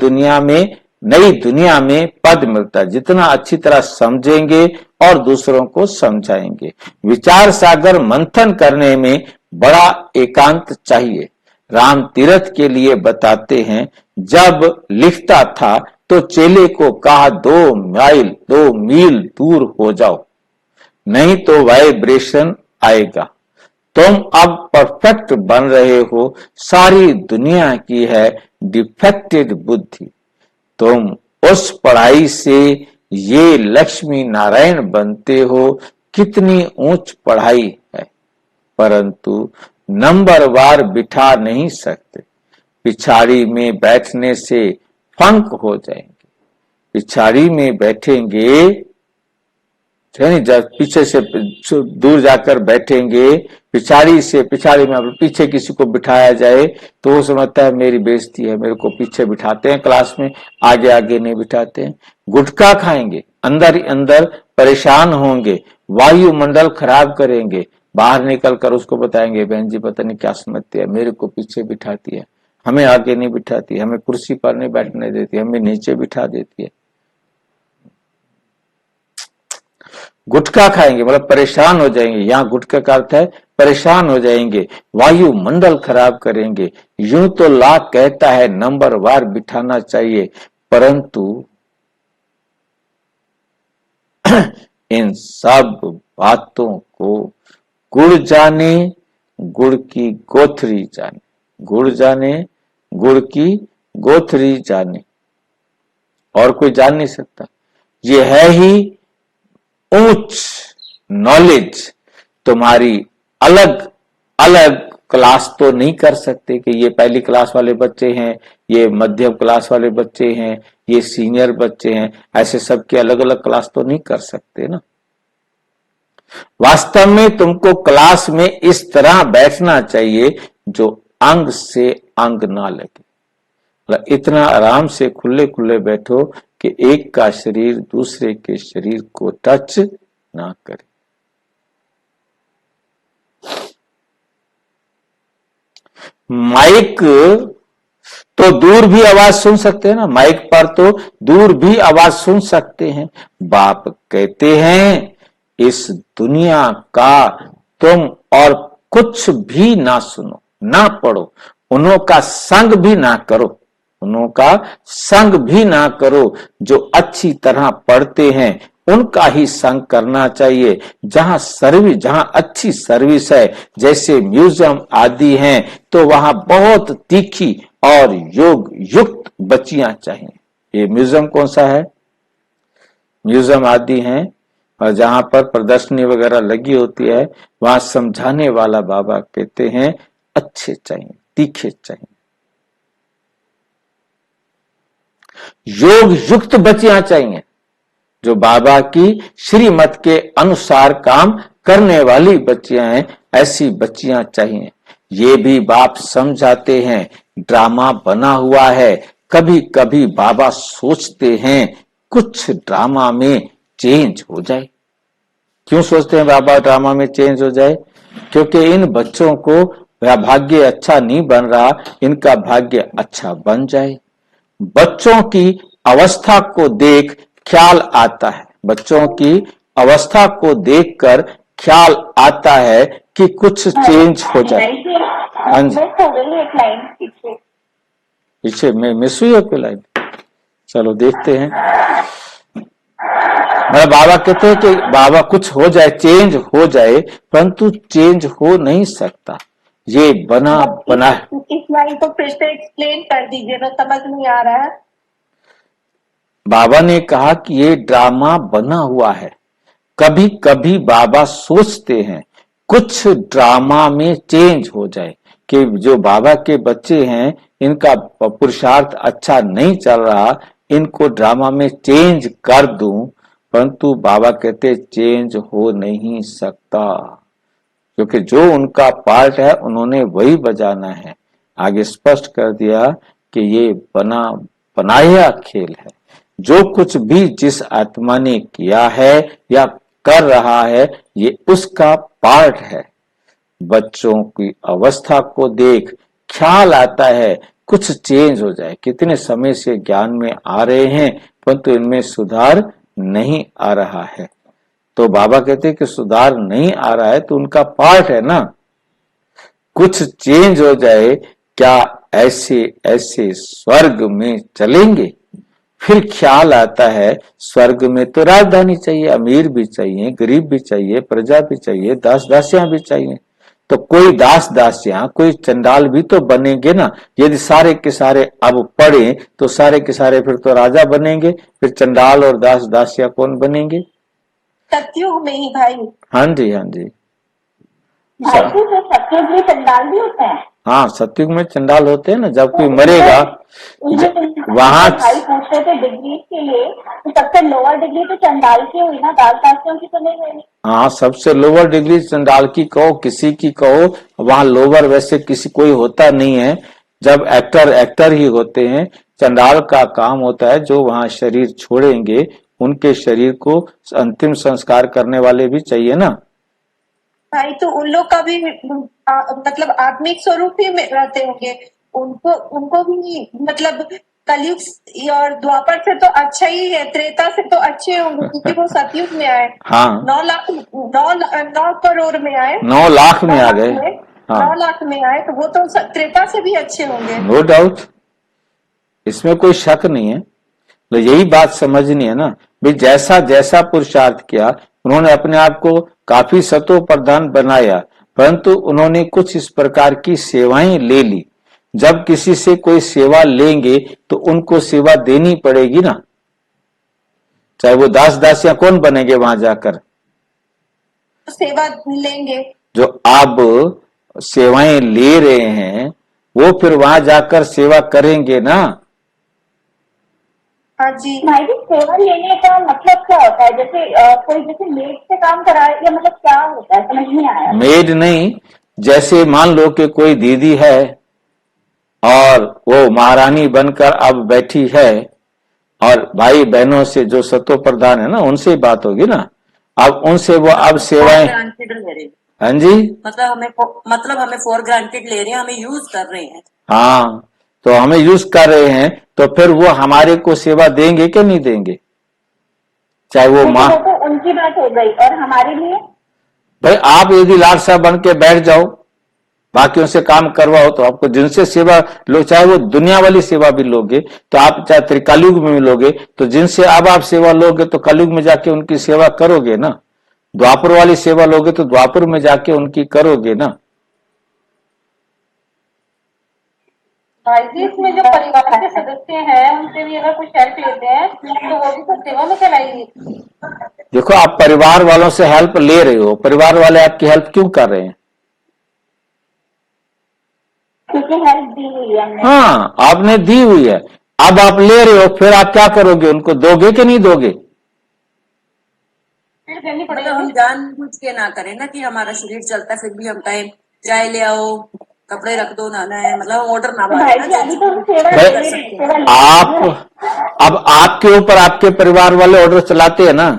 नई दुनिया में पद मिलता है। जितना अच्छी तरह समझेंगे और दूसरों को समझाएंगे। विचार सागर मंथन करने में बड़ा एकांत चाहिए। राम तीर्थ के लिए बताते हैं, जब लिखता था तो चेले को कहा 2 मील दूर हो जाओ, नहीं तो वाइब्रेशन आएगा। तुम अब परफेक्ट बन रहे हो, सारी दुनिया की है डिफेक्टेड बुद्धि। तुम उस पढ़ाई से ये लक्ष्मी नारायण बनते हो, कितनी ऊंच पढ़ाई है, परंतु नंबरवार बिठा नहीं सकते। पिछाड़ी में बैठने से फंक हो जाएंगे। पिछाड़ी में बैठेंगे, जब पीछे से दूर जाकर बैठेंगे, पिछाड़ी में पीछे किसी को बिठाया जाए तो वो समझता है मेरी बेइज्जती है, मेरे को पीछे बिठाते हैं क्लास में, आगे आगे नहीं बिठाते हैं। गुटखा खाएंगे, अंदर ही अंदर परेशान होंगे, वायुमंडल खराब करेंगे, बाहर निकल कर उसको बताएंगे बहन जी पता नहीं क्या समझती है, मेरे को पीछे बिठाती है, हमें आगे नहीं बिठाती, हमें कुर्सी पर नहीं बैठने देती, हमें नीचे बिठा देती है। गुटखा खाएंगे मतलब परेशान हो जाएंगे, यहाँ गुटखा का अर्थ है परेशान हो जाएंगे, वायुमंडल खराब करेंगे। यूं तो ला कहता है नंबरवार बिठाना चाहिए, परंतु इन सब बातों को। गुड़ जाने गुड़ की गोथरी जाने, गुड़ जाने गुड़ की गोथरी जाने, और कोई जान नहीं सकता। ये है ही ऊंच नॉलेज। तुम्हारी अलग अलग क्लास तो नहीं कर सकते कि ये पहली क्लास वाले बच्चे हैं, ये मध्यम क्लास वाले बच्चे हैं, ये सीनियर बच्चे हैं, ऐसे सबके अलग अलग क्लास तो नहीं कर सकते ना। वास्तव में तुमको क्लास में इस तरह बैठना चाहिए जो अंग से अंग ना लगे, मतलब इतना आराम से खुले खुले बैठो कि एक का शरीर दूसरे के शरीर को टच ना करे। माइक तो दूर भी आवाज सुन सकते हैं ना, माइक पर तो दूर भी आवाज सुन सकते हैं। बाप कहते हैं इस दुनिया का तुम और कुछ भी ना सुनो ना पढ़ो, उन्हों का संग भी ना करो, उन्हों का संग भी ना करो। जो अच्छी तरह पढ़ते हैं उनका ही संग करना चाहिए। जहां सर्विस, जहां अच्छी सर्विस है, जैसे म्यूजियम आदि हैं, तो वहां बहुत तीखी और योग युक्त बच्चियां चाहिए। ये म्यूजियम कौन सा है? म्यूजियम आदि हैं, और जहां पर प्रदर्शनी वगैरह लगी होती है वहां समझाने वाला बाबा कहते हैं अच्छे चाहिए, तीखे चाहिए, योग युक्त बच्चियां चाहिए, जो बाबा की श्रीमत के अनुसार काम करने वाली बच्चियां हैं। ऐसी बच्चियां चाहिए। ये भी बाप समझाते हैं ड्रामा बना हुआ है। कभी कभी बाबा सोचते हैं कुछ ड्रामा में चेंज हो जाए। क्यों सोचते हैं बाबा ड्रामा में चेंज हो जाए? क्योंकि इन बच्चों को भाग्य अच्छा नहीं बन रहा, इनका भाग्य अच्छा बन जाए। बच्चों की अवस्था को देख ख्याल आता है, बच्चों की अवस्था को देखकर ख्याल आता है कि कुछ चेंज हो जाए। हाँ जी, पीछे में मिस हुई आपकी लाइन, चलो देखते हैं। मेरा बाबा कहते हैं कि बाबा कुछ हो जाए, चेंज हो जाए, परंतु चेंज हो नहीं सकता। ये बना बना इस लाइन को फिर से एक्सप्लेन कर दीजिए, मैं समझ नहीं आ रहा है। बाबा ने कहा कि ये ड्रामा बना हुआ है। कभी कभी बाबा सोचते हैं कुछ ड्रामा में चेंज हो जाए, कि जो बाबा के बच्चे हैं इनका पुरुषार्थ अच्छा नहीं चल रहा, इनको ड्रामा में चेंज कर दूं, परंतु बाबा कहते चेंज हो नहीं सकता, क्योंकि जो उनका पार्ट है उन्होंने वही बजाना है। आगे स्पष्ट कर दिया कि ये बनाया खेल है। जो कुछ भी जिस आत्मा ने किया है या कर रहा है, ये उसका पार्ट है। बच्चों की अवस्था को देख ख्याल आता है कुछ चेंज हो जाए। कितने समय से ज्ञान में आ रहे हैं, परंतु इनमें सुधार नहीं आ रहा है। तो बाबा कहते हैं कि सुधार नहीं आ रहा है तो उनका पार्ट है ना, कुछ चेंज हो जाए। क्या ऐसे ऐसे स्वर्ग में चलेंगे? फिर ख्याल आता है स्वर्ग में तो राजधानी चाहिए, अमीर भी चाहिए, गरीब भी चाहिए, प्रजा भी चाहिए, दास दासियां भी चाहिए। तो कोई दास दासियां, कोई चंडाल भी तो बनेंगे ना। यदि सारे के सारे अब पढ़े तो सारे के सारे फिर तो राजा बनेंगे, फिर चंडाल और दास दासियां कौन बनेंगे? सतयुग में ही भाई। हाँ जी, हाँ जी, भाई जी, जो सतयुग में चंडाल भी होते हैं? हाँ, सतयुग में चंडाल होते हैं ना। जब कोई मरेगा वहां भाई पूछ रहे थे डिग्री के लिए, तो सबसे लोअर डिग्री तो चंडाल की हुई ना, दास दासियों की तो नहीं हुई। हाँ, सबसे लोअर डिग्री चंडाल की कहो, किसी की कहो, वहां लोअर वैसे किसी कोई होता नहीं है। जब एक्टर ही होते हैं। चंडाल का काम होता है जो वहां शरीर छोड़ेंगे उनके शरीर को अंतिम संस्कार करने वाले भी चाहिए ना भाई। तो उन लोग का भी मतलब आत्मिक स्वरूप ही में रहते होंगे, उनको भी मतलब कलयुग और द्वापर से तो अच्छा ही है, त्रेता से तो अच्छे होंगे क्योंकि वो सतयुग में आए। हाँ, 9 करोड़ में आए, 9 लाख में आ गए। हाँ, 9 लाख में आए, तो वो तो त्रेता से भी अच्छे होंगे। नो डाउट, इसमें कोई शक नहीं है। तो यही बात समझनी है ना भाई, जैसा जैसा पुरुषार्थ किया उन्होंने अपने आप को काफी सतो प्रधान बनाया, परंतु उन्होंने कुछ इस प्रकार की सेवाएं ले ली। जब किसी से कोई सेवा लेंगे तो उनको सेवा देनी पड़ेगी ना, चाहे वो दास दासियां कौन बनेंगे वहां जाकर। सेवा लेंगे। जो आप सेवाएं ले रहे हैं वो फिर वहां जाकर सेवा करेंगे ना। हाँ जी। भाई जी, सेवा लेने का मतलब क्या होता है? जैसे कोई जैसे मेड से काम करा या मतलब क्या होता है, समझ नहीं आया। मेड नहीं, जैसे मान लो कि कोई दीदी है और वो महारानी बनकर अब बैठी है और भाई बहनों से जो सतो प्रधान है ना उनसे बात होगी ना, अब उनसे वो अब सेवाएं। ग्रांटेड ले रहे हैं, हाँ जी, मतलब हमें फॉर ग्रांटेड ले रहे हैं, हमें यूज कर रहे हैं। हाँ, तो हमें यूज कर रहे हैं तो फिर वो हमारे को सेवा देंगे कि नहीं देंगे, चाहे वो माँ। वो तो उनकी बात हो गई, और हमारे लिए भाई आप यदि लाट साहब बन के बैठ जाओ, बाकियों से काम करवाओ, तो आपको जिनसे सेवा लो, चाहे वो दुनिया वाली सेवा भी लोगे तो आप चाहे त्रिकालयुग में भी लोगे, तो जिनसे अब आप सेवा लोगे तो कलयुग में जाके उनकी सेवा करोगे ना। द्वापर वाली सेवा लोगे तो द्वापर में जाके उनकी करोगे ना। भाई जी, इसमें जो परिवार के सदस्य हैं उनसे भी अगर कुछ हेल्प लेते हैं तो वो भी तो सेवा में चलाएंगे। देखो, आप परिवार वालों से हेल्प ले रहे हो, परिवार वाले आपकी हेल्प क्यों कर रहे हैं? क्योंकि हेल्प दी हुई है हमने। हाँ, आपने दी हुई है, अब आप ले रहे हो, फिर आप क्या करोगे? उनको दोगे कि नहीं दोगे? फिर देनी मतलब पड़ेगी। हम जानबूझ के ना करें ना कि हमारा शरीर चलता है फिर भी हम कहें चाय ले आओ, कपड़े रख दो, नहाना है, मतलब हम ऑर्डर ना भाई जी, अभी तो हम सेवा भाई, ले रहे हैं, सेवा ले आप रहे हैं। अब आपके ऊपर आपके परिवार वाले ऑर्डर चलाते हैं ना,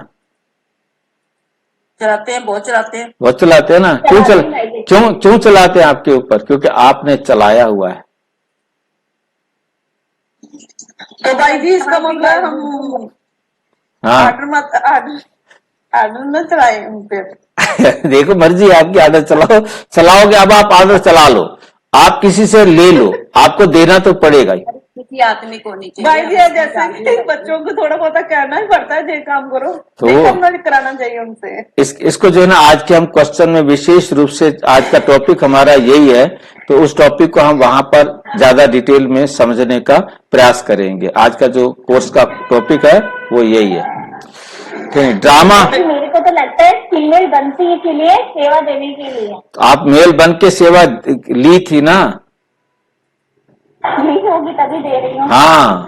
चलाते हैं, बहुत चलाते हैं। वो चलाते हैं ना। क्यों चलाते हैं आपके ऊपर? क्योंकि आपने चलाया हुआ है। तो भाई जी इसका मतलब हम हाँ आर्डर न चलाए उन पे। देखो, मर्जी है आपकी, आर्डर चलाओगे। अब आप आर्डर चला लो, आप किसी से ले लो, आपको देना तो पड़ेगा ही। किसी आदमी को नहीं चाहिए। भाई जी जैसे कि बच्चों को थोड़ा बहुत कहना ही पड़ता है, ये काम करो, तो ये काम नहीं कराना चाहिए उनसे। इसको जो है ना, आज के हम क्वेश्चन में विशेष रूप से, आज का टॉपिक हमारा यही है, तो उस टॉपिक को हम वहां पर ज्यादा डिटेल में समझने का प्रयास करेंगे। आज का जो कोर्स का टॉपिक है वो यही है। ड्रामा। मेरे को तो लगता है फीमेल बनती है इसीलिए सेवा देने के लिए। तो आप मेल बन के सेवा ली थी ना? नहीं होगी तभी दे रही हूँ। हाँ,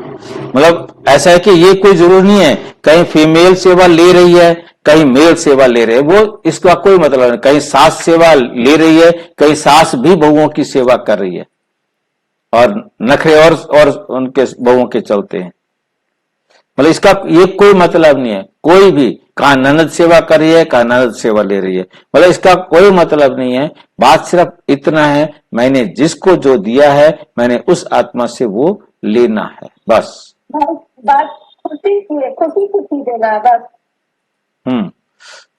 मतलब ऐसा है कि ये कोई जरूरी नहीं है कहीं फीमेल सेवा ले रही है कहीं मेल सेवा ले रहे हैं, वो इसका कोई मतलब नहीं। कहीं सास सेवा ले रही है, कहीं सास भी बहुओं की सेवा कर रही है, और नखरे और उनके बहुओं के चलते हैं। मतलब इसका ये कोई मतलब नहीं है, कोई भी कहा ननद सेवा कर रही है, कहा ननद सेवा ले रही है, मतलब इसका कोई मतलब नहीं है। बात सिर्फ इतना है, मैंने जिसको जो दिया है मैंने उस आत्मा से वो लेना है, बस। बात खुशी देगा बस।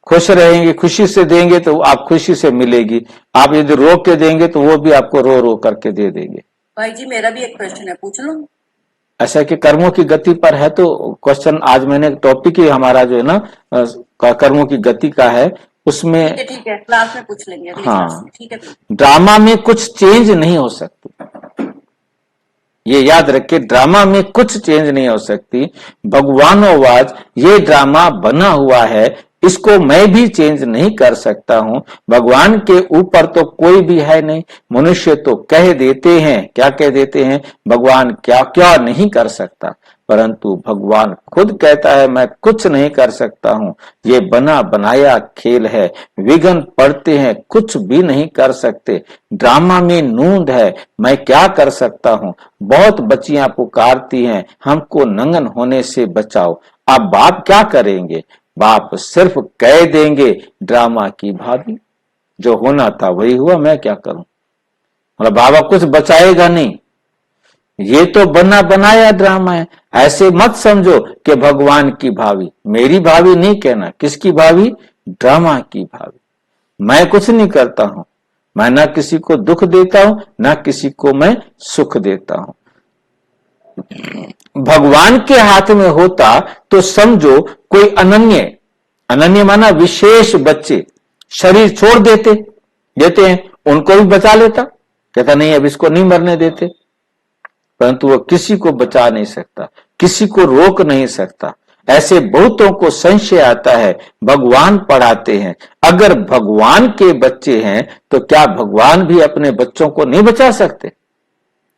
खुश रहेंगे, खुशी से देंगे तो आप खुशी से मिलेगी। आप यदि रो के देंगे तो वो भी आपको रो रो करके दे देंगे। भाई जी मेरा भी एक प्रश्न है, पूछ लूं? ऐसा कि कर्मों की गति पर है, तो क्वेश्चन आज मैंने टॉपिक ही हमारा जो है ना कर्मों की गति का है, उसमें ठीक है, क्लास में पूछ लेंगे अगली हाँ, क्लास में। ठीक है। ड्रामा में कुछ चेंज नहीं हो सकती, ये याद रखिए, ड्रामा में कुछ चेंज नहीं हो सकती। भगवानोवाच ये ड्रामा बना हुआ है, इसको मैं भी चेंज नहीं कर सकता हूं। भगवान के ऊपर तो कोई भी है नहीं। मनुष्य तो कह देते हैं, क्या कह देते हैं, भगवान क्या क्या नहीं कर सकता, परंतु भगवान खुद कहता है मैं कुछ नहीं कर सकता हूं, ये बना बनाया खेल है, विघ्न पड़ते हैं, कुछ भी नहीं कर सकते। ड्रामा में नूंद है, मैं क्या कर सकता हूं। बहुत बच्चियां पुकारती हैं हमको नंगन होने से बचाओ। अब बाप क्या करेंगे? बाप सिर्फ कह देंगे ड्रामा की भाभी, जो होना था वही हुआ, मैं क्या करूं। मतलब बाबा कुछ बचाएगा नहीं, ये तो बना बनाया ड्रामा है। ऐसे मत समझो कि भगवान की भाभी, मेरी भाभी नहीं कहना, किसकी भाभी? ड्रामा की भाभी। मैं कुछ नहीं करता हूं, मैं ना किसी को दुख देता हूं ना किसी को मैं सुख देता हूं। भगवान के हाथ में होता तो समझो कोई अनन्य, अनन्य माना विशेष बच्चे, शरीर छोड़ देते हैं, उनको भी बचा लेता। कहता नहीं, अब इसको नहीं मरने देते। परंतु वो किसी को बचा नहीं सकता, किसी को रोक नहीं सकता। ऐसे बहुतों को संशय आता है, भगवान पढ़ाते हैं। अगर भगवान के बच्चे हैं तो क्या भगवान भी अपने बच्चों को नहीं बचा सकते?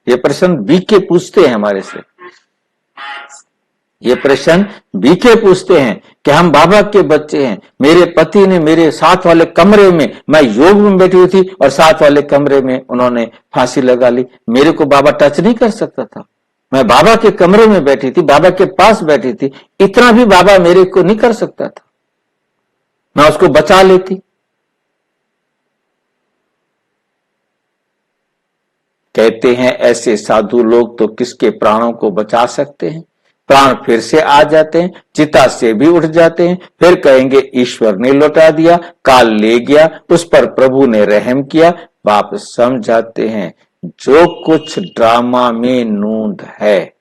ये प्रश्न बीके पूछते हैं हमारे से। ये प्रश्न बीके पूछते हैं कि हम बाबा के बच्चे हैं। मेरे पति ने मेरे साथ वाले कमरे में, मैं योग में बैठी हुई थी और साथ वाले कमरे में उन्होंने फांसी लगा ली। मेरे को बाबा टच नहीं कर सकता था। मैं बाबा के कमरे में बैठी थी, बाबा के पास बैठी थी, इतना भी बाबा मेरे को नहीं कर सकता था। मैं उसको बचा लेती। कहते हैं ऐसे साधु लोग तो किसके प्राणों को बचा सकते हैं? प्राण फिर से आ जाते हैं, चिता से भी उठ जाते हैं, फिर कहेंगे ईश्वर ने लौटा दिया, काल ले गया, उस पर प्रभु ने रहम किया। बाप समझाते हैं जो कुछ ड्रामा में नूंद है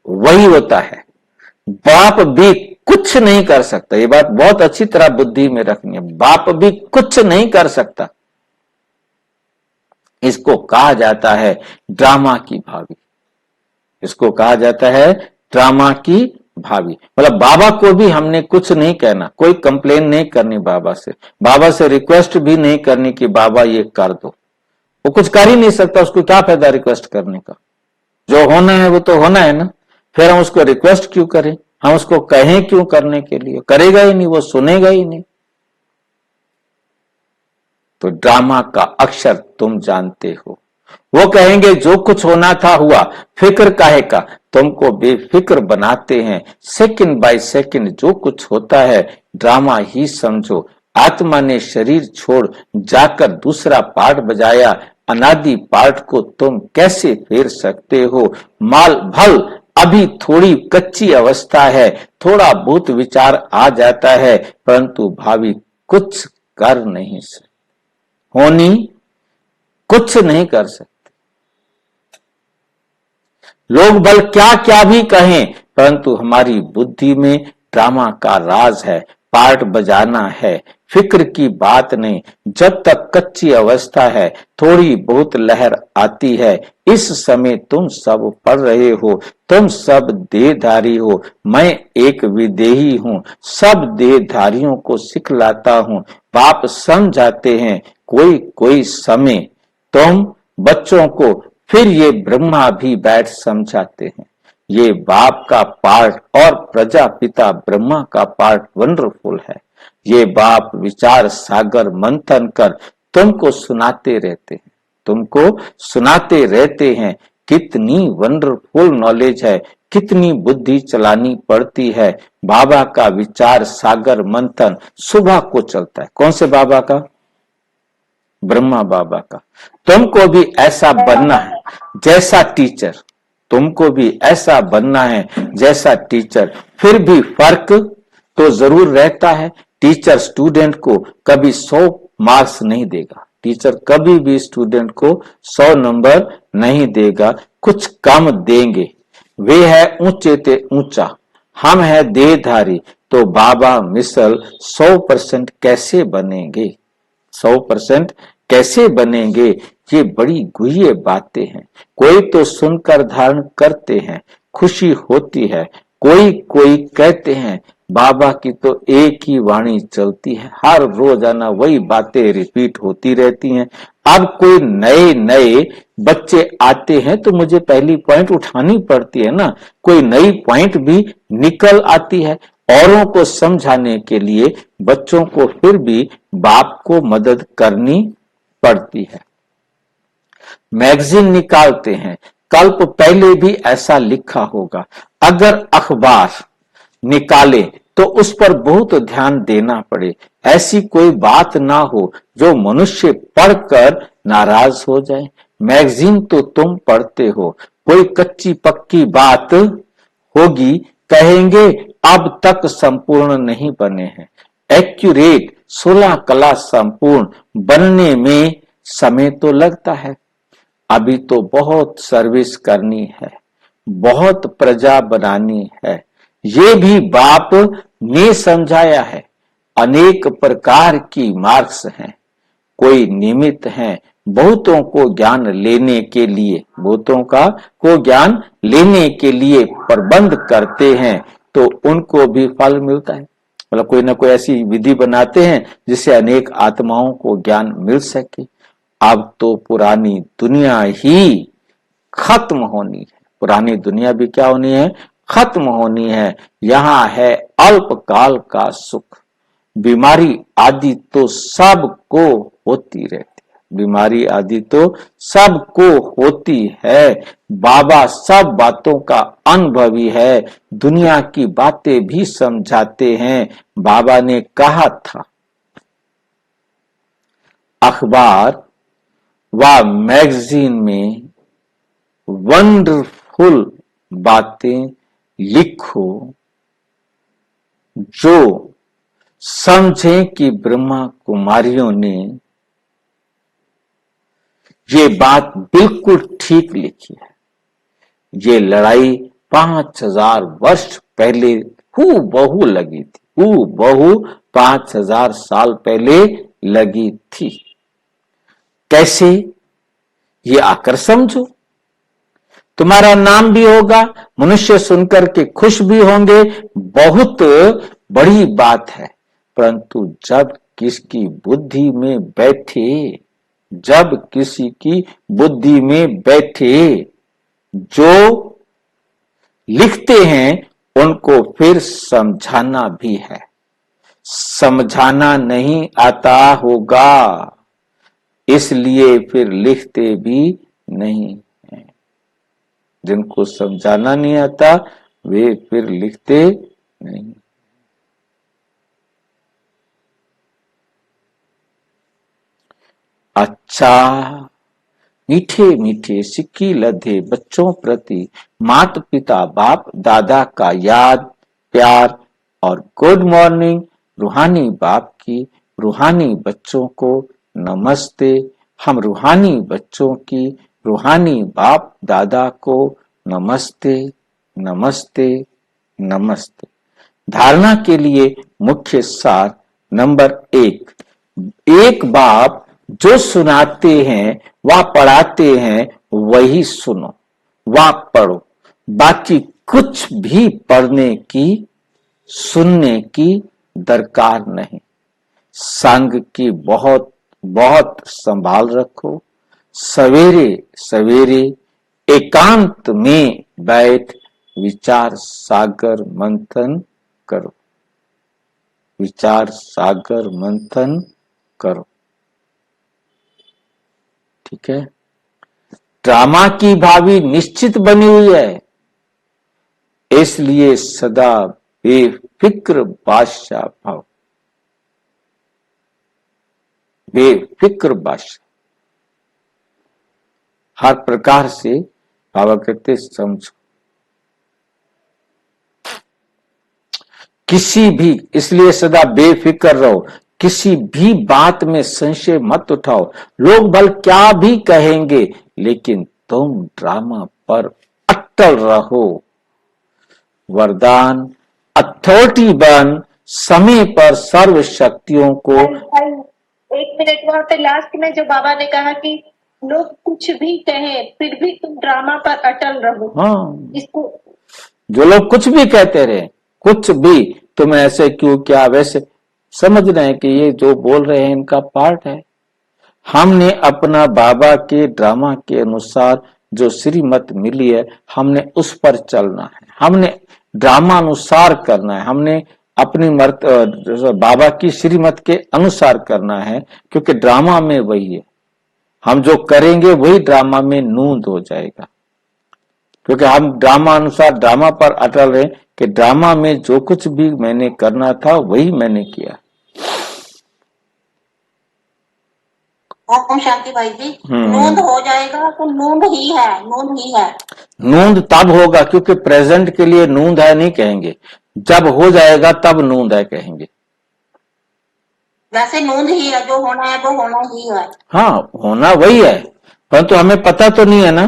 वही होता है। बाप भी कुछ नहीं कर सकता। ये बात बहुत अच्छी तरह बुद्धि में रखनी है। बाप भी कुछ नहीं कर सकता। इसको कहा जाता है ड्रामा की भाभी। इसको कहा जाता है ड्रामा की भाभी। मतलब बाबा को भी हमने कुछ नहीं कहना, कोई कंप्लेन नहीं करनी बाबा से रिक्वेस्ट भी नहीं करनी कि बाबा ये कर दो। वो कुछ कर ही नहीं सकता, उसको क्या फायदा रिक्वेस्ट करने का? जो होना है वो तो होना है ना। फिर हम उसको रिक्वेस्ट क्यों करें? हम उसको कहें क्यों करने के लिए? करेगा ही नहीं, वो सुनेगा ही नहीं। तो ड्रामा का अक्षर तुम जानते हो। वो कहेंगे जो कुछ होना था हुआ, फिक्र काहे का? तुमको बेफिक्र बनाते हैं। सेकंड बाय सेकंड जो कुछ होता है ड्रामा ही समझो। आत्मा ने शरीर छोड़ जाकर दूसरा पार्ट बजाया, अनादि पार्ट को तुम कैसे फेर सकते हो? माल भल अभी थोड़ी कच्ची अवस्था है, थोड़ा बहुत विचार आ जाता है, परंतु भावी कुछ कर नहीं सकते। होनी कुछ नहीं कर सकते। लोग भल क्या क्या भी कहें, परंतु हमारी बुद्धि में ड्रामा का राज है, पार्ट बजाना है। फिक्र की बात नहीं। जब तक कच्ची अवस्था है, थोड़ी बहुत लहर आती है। इस समय तुम सब पढ़ रहे हो, तुम सब देहधारी हो, मैं एक विदेही हूँ, सब देहधारियों को सिखलाता हूँ। बाप समझाते हैं कोई कोई समय तुम बच्चों को, फिर ये ब्रह्मा भी बैठ समझाते हैं। ये बाप का पार्ट और प्रजापिता ब्रह्मा का पार्ट वंडरफुल है। ये बाप विचार सागर मंथन कर तुमको सुनाते रहते हैं, तुमको सुनाते रहते हैं। कितनी वंडरफुल नॉलेज है, कितनी बुद्धि चलानी पड़ती है। बाबा का विचार सागर मंथन सुबह को चलता है। कौन से बाबा का? ब्रह्मा बाबा का। तुमको भी ऐसा बनना है जैसा टीचर, तुमको भी ऐसा बनना है जैसा टीचर। फिर भी फर्क तो जरूर रहता है। टीचर स्टूडेंट को कभी 100 मार्क्स नहीं देगा। टीचर कभी भी स्टूडेंट को 100 नंबर नहीं देगा, कुछ कम देंगे। वे है ऊंचे ते ऊंचा, हम है देहधारी, तो बाबा मिसल 100% कैसे बनेंगे? 100% कैसे बनेंगे? ये बड़ी गुह्य बातें हैं। कोई तो सुनकर धारण करते हैं, खुशी होती है। कोई कोई कहते हैं बाबा की तो एक ही वाणी चलती है, हर रोजाना वही बातें रिपीट होती रहती हैं। अब कोई नए नए बच्चे आते हैं तो मुझे पहली पॉइंट उठानी पड़ती है ना। कोई नई पॉइंट भी निकल आती है। औरों को समझाने के लिए बच्चों को फिर भी बाप को मदद करनी पड़ती है। मैगजीन निकालते हैं, कल्प पहले भी ऐसा लिखा होगा। अगर अखबार निकाले तो उस पर बहुत ध्यान देना पड़े। ऐसी कोई बात ना हो जो मनुष्य पढ़कर नाराज हो जाए। मैगजीन तो तुम पढ़ते हो, कोई कच्ची पक्की बात होगी, कहेंगे अब तक संपूर्ण नहीं बने हैं। एक्यूरेट 16 कला संपूर्ण बनने में समय तो लगता है। अभी तो बहुत सर्विस करनी है, बहुत प्रजा बनानी है। ये भी बाप ने समझाया है। अनेक प्रकार की मार्क्स हैं, कोई निमित्त हैं बहुतों को ज्ञान लेने के लिए, बहुतों को ज्ञान लेने के लिए प्रबंध करते हैं तो उनको भी फल मिलता है। मतलब कोई ना कोई ऐसी विधि बनाते हैं जिससे अनेक आत्माओं को ज्ञान मिल सके। अब तो पुरानी दुनिया ही खत्म होनी है, पुरानी दुनिया भी क्या होनी है, खत्म होनी है। यहाँ है अल्पकाल का सुख। बीमारी आदि तो सबको होती रहती है, बीमारी आदि तो सबको होती है। बाबा सब बातों का अनुभवी है, दुनिया की बातें भी समझाते हैं। बाबा ने कहा था अखबार व मैगजीन में वंडरफुल बातें लिखो जो समझें कि ब्रह्मा कुमारियों ने ये बात बिल्कुल ठीक लिखी है। ये लड़ाई 5000 वर्ष पहले हूबहू लगी थी, हूबहू 5000 साल पहले लगी थी। कैसे? ये आकर समझो, तुम्हारा नाम भी होगा, मनुष्य सुनकर के खुश भी होंगे, बहुत बड़ी बात है। परंतु जब किसकी बुद्धि में बैठे, जब किसी की बुद्धि में बैठे, जो लिखते हैं उनको फिर समझाना भी है। समझाना नहीं आता होगा इसलिए फिर लिखते भी नहीं हैं। जिनको समझाना नहीं आता वे फिर लिखते नहीं। अच्छा, मीठे मीठे सिक्की लधे बच्चों प्रति माता पिता बाप दादा का याद प्यार और गुड मॉर्निंग। रूहानी बाप की रूहानी बच्चों को नमस्ते। हम रूहानी बच्चों की रूहानी बाप दादा को नमस्ते नमस्ते नमस्ते। धारणा के लिए मुख्य सार नंबर 1, एक बाप जो सुनाते हैं वह पढ़ाते हैं वही सुनो वह पढ़ो, बाकी कुछ भी पढ़ने की सुनने की दरकार नहीं। संग की बहुत बहुत संभाल रखो। सवेरे सवेरे एकांत में बैठ विचार सागर मंथन करो, विचार सागर मंथन करो। ठीक है। ड्रामा की भावी निश्चित बनी हुई है, इसलिए सदा बेफिक्र बादशाह भाव, बेफिक्र बादशाह हर प्रकार से बाबा कहते समझो। किसी भी, इसलिए सदा बेफिक्र रहो, किसी भी बात में संशय मत उठाओ। लोग भल क्या भी कहेंगे लेकिन तुम ड्रामा पर अटल रहो। वरदान अथॉरिटी बन, समय पर सर्व शक्तियों को। एक मिनट, वहां पे लास्ट में जो बाबा ने कहा कि लोग कुछ भी कहें फिर भी तुम ड्रामा पर अटल रहो। हाँ, इसको जो लोग कुछ भी कहते रहे, कुछ भी, तुम ऐसे क्यों क्या वैसे, समझ रहे हैं कि ये जो बोल रहे हैं इनका पार्ट है। हमने अपना बाबा के ड्रामा के अनुसार जो श्रीमत मिली है हमने उस पर चलना है, हमने ड्रामा अनुसार करना है, हमने अपनी बाबा की श्रीमत के अनुसार करना है, क्योंकि ड्रामा में वही है। हम जो करेंगे वही ड्रामा में नूंद हो जाएगा, क्योंकि हम ड्रामा अनुसार ड्रामा पर अटल रहे कि ड्रामा में जो कुछ भी मैंने करना था वही मैंने किया। ओम शांति भाई जी, नूंद हो जाएगा तो नूंद ही है, नूंद ही है। नूंद तब होगा क्योंकि प्रेजेंट के लिए नूंद है नहीं कहेंगे, जब हो जाएगा तब नूंद है कहेंगे। वैसे नूंद ही है, जो होना है वो होना ही है। हाँ, होना वही है, परंतु हमें पता तो नहीं है ना।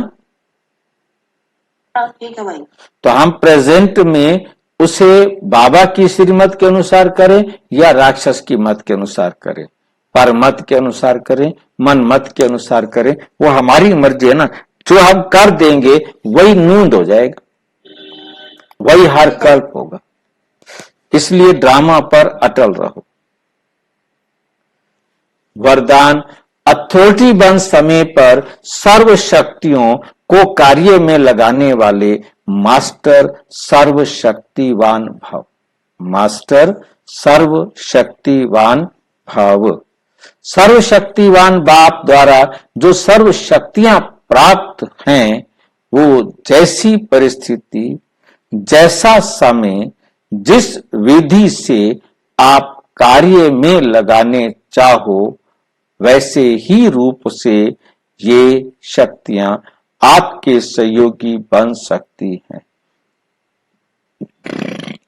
ठीक है भाई। तो हम प्रेजेंट में उसे बाबा की श्रीमत के अनुसार करें या राक्षस की मत के अनुसार करें, पर मत के अनुसार करें, मन मत के अनुसार करें, वो हमारी मर्जी है ना। जो हम कर देंगे वही नूंद हो जाएगा, वही हर कल्प होगा। इसलिए ड्रामा पर अटल रहो। वरदान, अथॉरिटी बन समय पर सर्व शक्तियों को कार्य में लगाने वाले मास्टर सर्वशक्तिवान भव। मास्टर सर्वशक्तिवान भव। सर्वशक्तिवान बाप द्वारा जो सर्व शक्तियां प्राप्त हैं, वो जैसी परिस्थिति, जैसा समय, जिस विधि से आप कार्य में लगाने चाहो, वैसे ही रूप से ये शक्तियां आपके सहयोगी बन सकती हैं।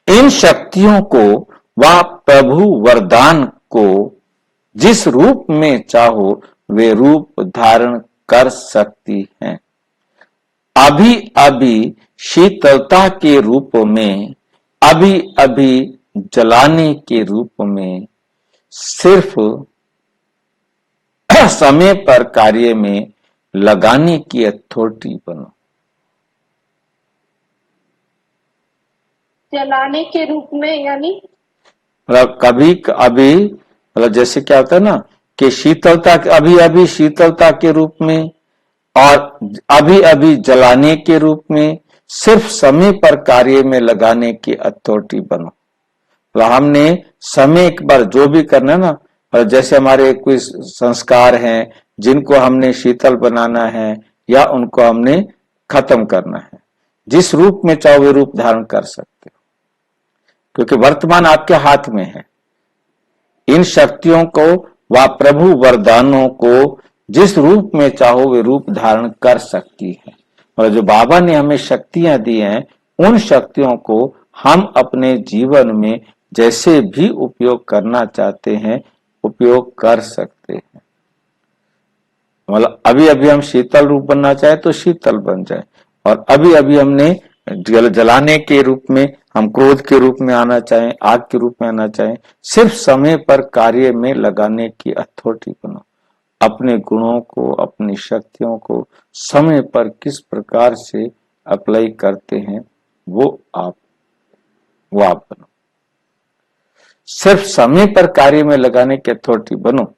इन शक्तियों को व प्रभु वरदान को जिस रूप में चाहो वे रूप धारण कर सकती हैं। अभी अभी शीतलता के रूप में, अभी अभी जलाने के रूप में, सिर्फ समय पर कार्य में लगाने की अथॉरिटी बनो। जलाने के रूप में यानी मतलब कभी अभी, मतलब जैसे क्या होता है ना कि शीतलता, अभी अभी शीतलता के रूप में और अभी अभी जलाने के रूप में, सिर्फ समय पर कार्य में लगाने की अथॉरिटी बनो। मतलब हमने समय पर जो भी करना है ना, और जैसे हमारे कोई संस्कार हैं जिनको हमने शीतल बनाना है या उनको हमने खत्म करना है, जिस रूप में चाहो वे रूप धारण कर सकते हो, क्योंकि वर्तमान आपके हाथ में है। इन शक्तियों को व प्रभु वरदानों को जिस रूप में चाहो वे रूप धारण कर सकती है। और जो बाबा ने हमें शक्तियां दी हैं, उन शक्तियों को हम अपने जीवन में जैसे भी उपयोग करना चाहते हैं उपयोग कर सकते हैं। मतलब अभी अभी हम शीतल रूप बनना चाहे तो शीतल बन जाए, और अभी अभी हमने जलाने के रूप में, हम क्रोध के रूप में आना चाहें, आग के रूप में आना चाहें, सिर्फ समय पर कार्य में लगाने की अथॉरिटी बनो। अपने गुणों को, अपनी शक्तियों को समय पर किस प्रकार से अप्लाई करते हैं वो आप बनो। सिर्फ समय पर कार्य में लगाने की अथॉरिटी बनो।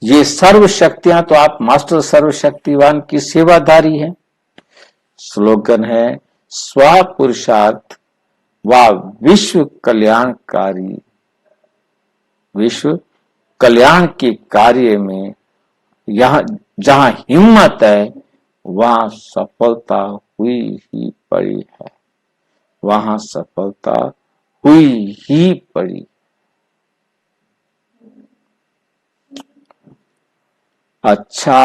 ये सर्व शक्तियां तो आप मास्टर सर्वशक्तिवान की सेवाधारी हैं। स्लोगन है, स्व पुरुषार्थ व विश्व कल्याणकारी। विश्व कल्याण के कार्य में यहां जहां हिम्मत है वहां सफलता हुई ही पड़ी है, वहां सफलता हुई ही पड़ी। अच्छा,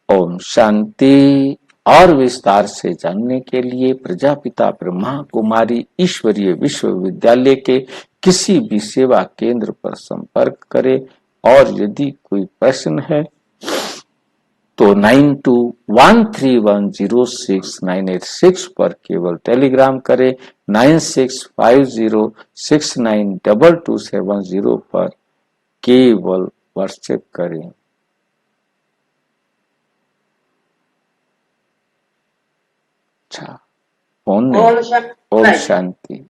ओम शांति। और विस्तार से जानने के लिए प्रजापिता ब्रह्मा कुमारी ईश्वरीय विश्वविद्यालय के किसी भी सेवा केंद्र पर संपर्क करें। और यदि कोई प्रश्न है तो 9213106986 पर केवल टेलीग्राम करें। 9650692270 पर केवल व्हाट्सएप करें। अच्छा, ओम शांति।